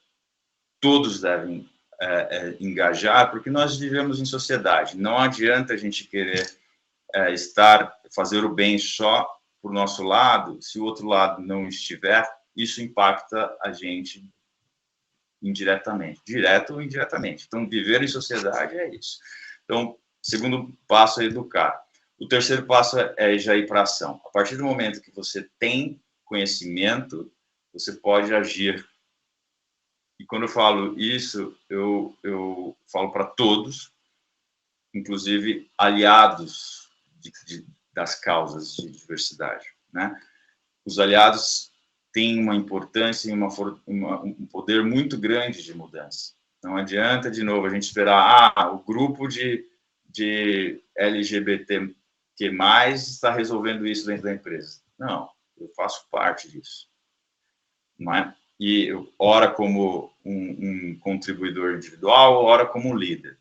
todos devem engajar, porque nós vivemos em sociedade. Não adianta a gente querer fazer o bem só por nosso lado, se o outro lado não estiver, isso impacta a gente indiretamente, direto ou indiretamente. Então, viver em sociedade é isso. Então, segundo passo é educar. O terceiro passo é já ir para a ação. A partir do momento que você tem conhecimento, você pode agir. E quando eu falo isso, eu falo para todos, inclusive aliados das causas de diversidade, né? Os aliados têm uma importância e um poder muito grande de mudança. Não adianta, de novo, a gente esperar, o grupo de LGBTQ+, está resolvendo isso dentro da empresa. Não, eu faço parte disso, não é? E eu, ora como um contribuidor individual, ora como um líder,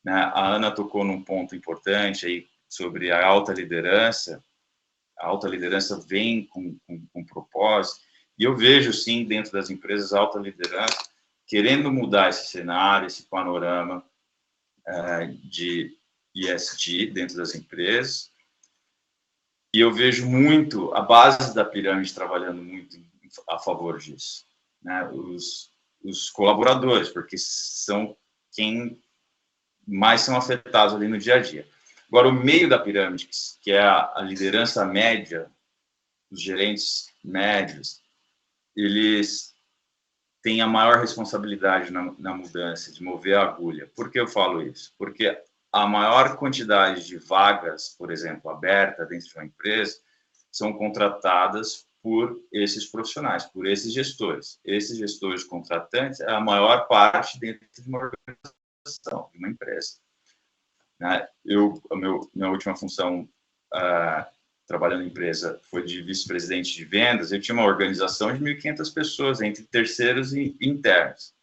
né? A Ana tocou num ponto importante aí sobre a alta liderança. A alta liderança vem com propósito, e eu vejo, sim, dentro das empresas, a alta liderança querendo mudar esse cenário, esse panorama de ESG dentro das empresas, e eu vejo muito a base da pirâmide trabalhando muito a favor disso, né? Os colaboradores, porque são quem mais são afetados ali no dia a dia. Agora, o meio da pirâmide, que é a liderança média, os gerentes médios, eles têm a maior responsabilidade na mudança, de mover a agulha. Por que eu falo isso? Porque a maior quantidade de vagas, por exemplo, aberta dentro de uma empresa, são contratadas por esses profissionais, por esses gestores. Esses gestores contratantes é a maior parte dentro de uma organização, de uma empresa. Minha última função trabalhando em empresa foi de vice-presidente de vendas. Eu tinha uma organização de 1.500 pessoas, entre terceiros e internos.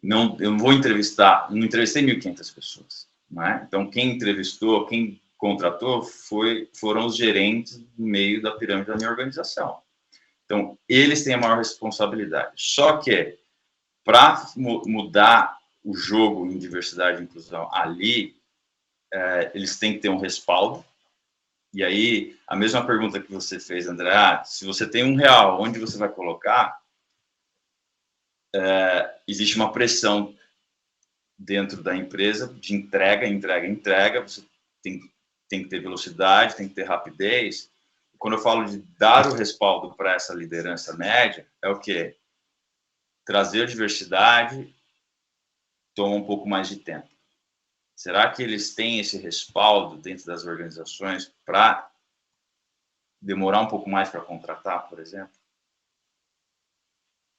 Eu não vou entrevistei 1.500 pessoas, não é? Então, quem entrevistou, quem contratou, foram os gerentes no meio da pirâmide da minha organização. Então, eles têm a maior responsabilidade. Só que, para mudar o jogo em diversidade e inclusão ali, eles têm que ter um respaldo. E aí, a mesma pergunta que você fez, André, se você tem R$1, onde você vai colocar? Existe uma pressão dentro da empresa de entrega, você tem que ter velocidade, tem que ter rapidez. Quando eu falo de dar o respaldo para essa liderança média, é o quê? Trazer a diversidade toma um pouco mais de tempo. Será que eles têm esse respaldo dentro das organizações para demorar um pouco mais para contratar, por exemplo?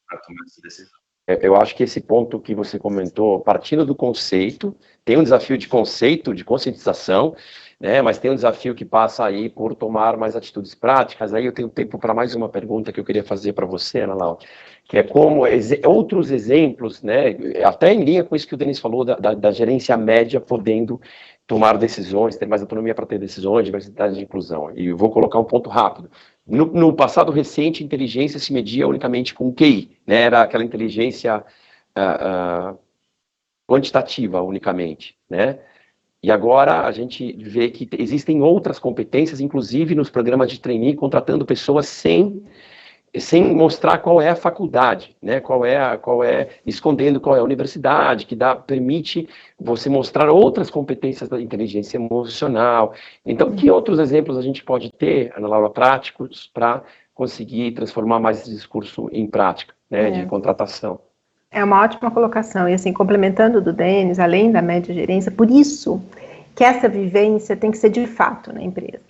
Para tomar essa decisão? Eu acho que esse ponto que você comentou, partindo do conceito, tem um desafio de conceito, de conscientização, né, mas tem um desafio que passa aí por tomar mais atitudes práticas. Aí eu tenho tempo para mais uma pergunta que eu queria fazer para você, Ana Laura, que é como outros exemplos, né, até em linha com isso que o Denis falou, da gerência média podendo tomar decisões, ter mais autonomia para ter decisões, diversidade e inclusão. E eu vou colocar um ponto rápido. No passado recente, inteligência se media unicamente com QI, né? Era aquela inteligência quantitativa unicamente, né? E agora a gente vê que existem outras competências, inclusive nos programas de trainee, contratando pessoas sem mostrar qual é a faculdade, né? Escondendo qual é a universidade, que permite você mostrar outras competências da inteligência emocional. Então, que outros exemplos a gente pode ter, Ana Laura, práticos, para conseguir transformar mais esse discurso em prática, né, de contratação? É uma ótima colocação, e assim, complementando do Denis, além da média gerência, por isso que essa vivência tem que ser de fato na empresa.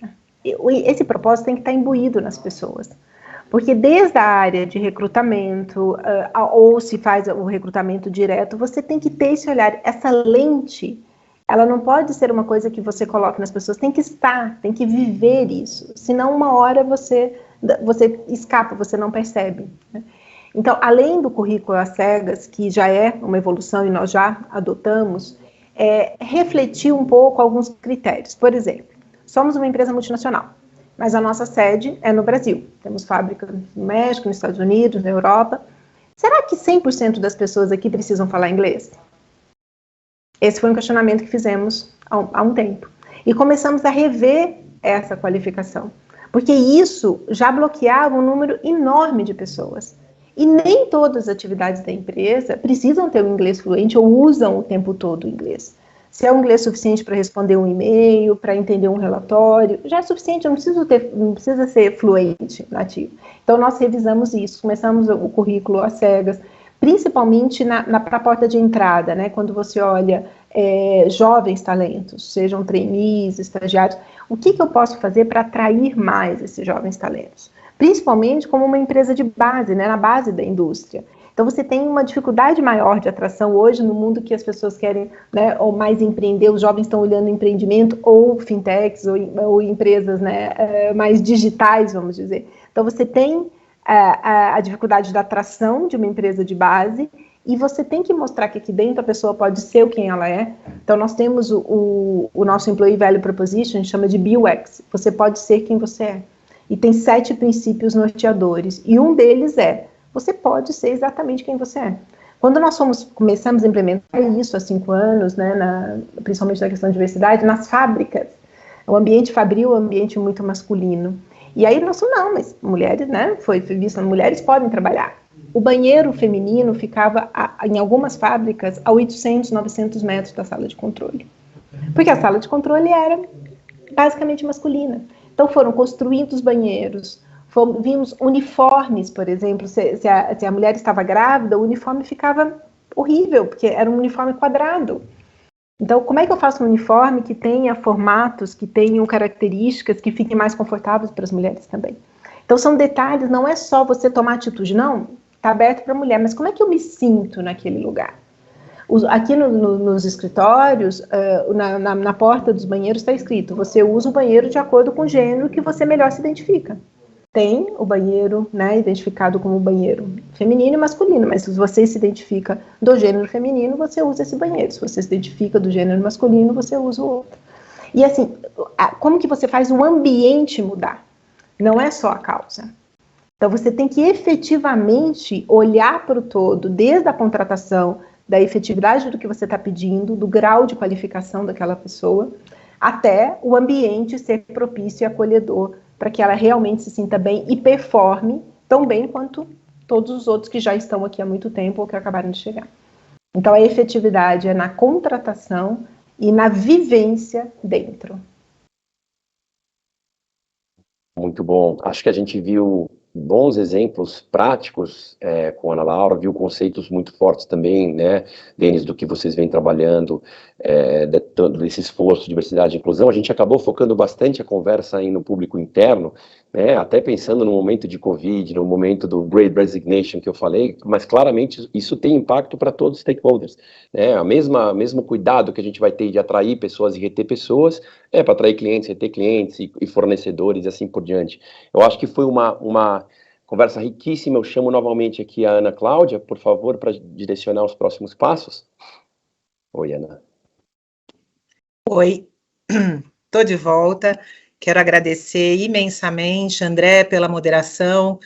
Esse propósito tem que estar imbuído nas pessoas. Porque desde a área de recrutamento, ou se faz o recrutamento direto, você tem que ter esse olhar, essa lente, ela não pode ser uma coisa que você coloca nas pessoas, tem que estar, tem que viver isso, senão uma hora você escapa, você não percebe, né? Então, além do currículo às cegas, que já é uma evolução e nós já adotamos, refletir um pouco alguns critérios. Por exemplo, somos uma empresa multinacional, mas a nossa sede é no Brasil. Temos fábricas no México, nos Estados Unidos, na Europa. Será que 100% das pessoas aqui precisam falar inglês? Esse foi um questionamento que fizemos há um tempo. E começamos a rever essa qualificação, porque isso já bloqueava um número enorme de pessoas. E nem todas as atividades da empresa precisam ter o inglês fluente ou usam o tempo todo o inglês. Se é um inglês suficiente para responder um e-mail, para entender um relatório, já é suficiente, não precisa ser fluente, nativo. Então, nós revisamos isso, começamos o currículo às cegas, principalmente para a porta de entrada, né? Quando você olha jovens talentos, sejam trainees, estagiários, o que eu posso fazer para atrair mais esses jovens talentos? Principalmente como uma empresa de base, né? Na base da indústria. Então, você tem uma dificuldade maior de atração hoje no mundo que as pessoas querem, né, ou mais empreender, os jovens estão olhando empreendimento, ou fintechs, ou empresas, né, mais digitais, vamos dizer. Então, você tem a dificuldade da atração de uma empresa de base, e você tem que mostrar que aqui dentro a pessoa pode ser quem ela é. Então, nós temos o nosso Employee Value Proposition, a gente chama de BUX, você pode ser quem você é. E tem 7 princípios norteadores, e um deles você pode ser exatamente quem você é. Quando nós começamos a implementar isso há 5 anos, né, principalmente na questão de diversidade, nas fábricas, o ambiente fabril é um ambiente muito masculino. E aí nós falamos, não, mas mulheres, né, foi visto, mulheres podem trabalhar. O banheiro feminino ficava, em algumas fábricas, a 800, 900 metros da sala de controle. Porque a sala de controle era basicamente masculina. Então foram construídos banheiros, vimos uniformes, por exemplo, se a mulher estava grávida, o uniforme ficava horrível, porque era um uniforme quadrado. Então, como é que eu faço um uniforme que tenha formatos, que tenham características, que fiquem mais confortáveis para as mulheres também? Então, são detalhes, não é só você tomar atitude, não, está aberto para a mulher, mas como é que eu me sinto naquele lugar? Aqui nos escritórios, na porta dos banheiros está escrito, você usa o banheiro de acordo com o gênero que você melhor se identifica. Tem o banheiro, né, identificado como banheiro feminino e masculino, mas se você se identifica do gênero feminino, você usa esse banheiro. Se você se identifica do gênero masculino, você usa o outro. E assim, como que você faz o ambiente mudar? Não é só a causa. Então você tem que efetivamente olhar para o todo, desde a contratação, da efetividade do que você está pedindo, do grau de qualificação daquela pessoa, até o ambiente ser propício e acolhedor para que ela realmente se sinta bem e performe tão bem quanto todos os outros que já estão aqui há muito tempo ou que acabaram de chegar. Então, a efetividade é na contratação e na vivência dentro. Muito bom. Acho que a gente viu bons exemplos práticos com a Ana Laura, viu conceitos muito fortes também, né, Denis, do que vocês vêm trabalhando, desse esforço, diversidade e inclusão. A gente acabou focando bastante a conversa aí no público interno, né, até pensando no momento de Covid, no momento do Great Resignation que eu falei, mas claramente isso tem impacto para todos os stakeholders, né, mesmo cuidado que a gente vai ter de atrair pessoas e reter pessoas, para atrair clientes, reter clientes e fornecedores e assim por diante. Eu acho que foi uma conversa riquíssima. Eu chamo novamente aqui a Ana Cláudia, por favor, para direcionar os próximos passos. Oi, Ana. Oi, estou de volta. Quero agradecer imensamente, André, pela moderação,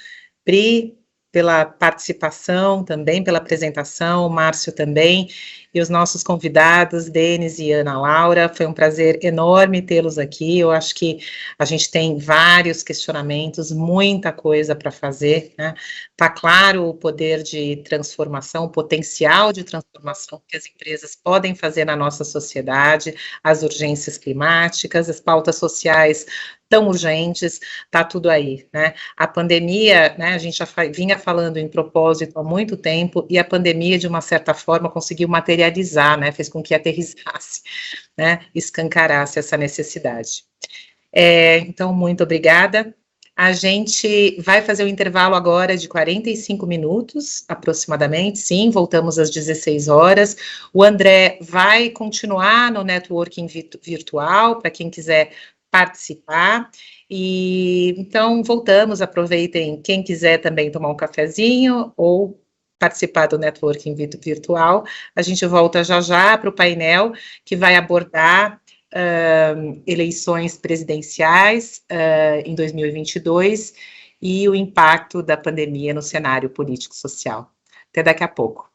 Pri, pela participação também, pela apresentação, Márcio também, e os nossos convidados, Denis e Ana Laura. Foi um prazer enorme tê-los aqui. Eu acho que a gente tem vários questionamentos, muita coisa para fazer, né? Tá claro o poder de transformação, o potencial de transformação que as empresas podem fazer na nossa sociedade, as urgências climáticas, as pautas sociais tão urgentes, tá tudo aí, né? A pandemia, né, a gente já vinha falando em propósito há muito tempo, e a pandemia, de uma certa forma, conseguiu materializar, né, fez com que aterrissasse, né, escancarasse essa necessidade. Então, muito obrigada. A gente vai fazer um intervalo agora de 45 minutos, aproximadamente, sim, voltamos às 16 horas. O André vai continuar no networking virtual, para quem quiser participar, e então voltamos, aproveitem, quem quiser também tomar um cafezinho ou participar do networking virtual, a gente volta já para o painel que vai abordar eleições presidenciais em 2022 e o impacto da pandemia no cenário político-social. Até daqui a pouco.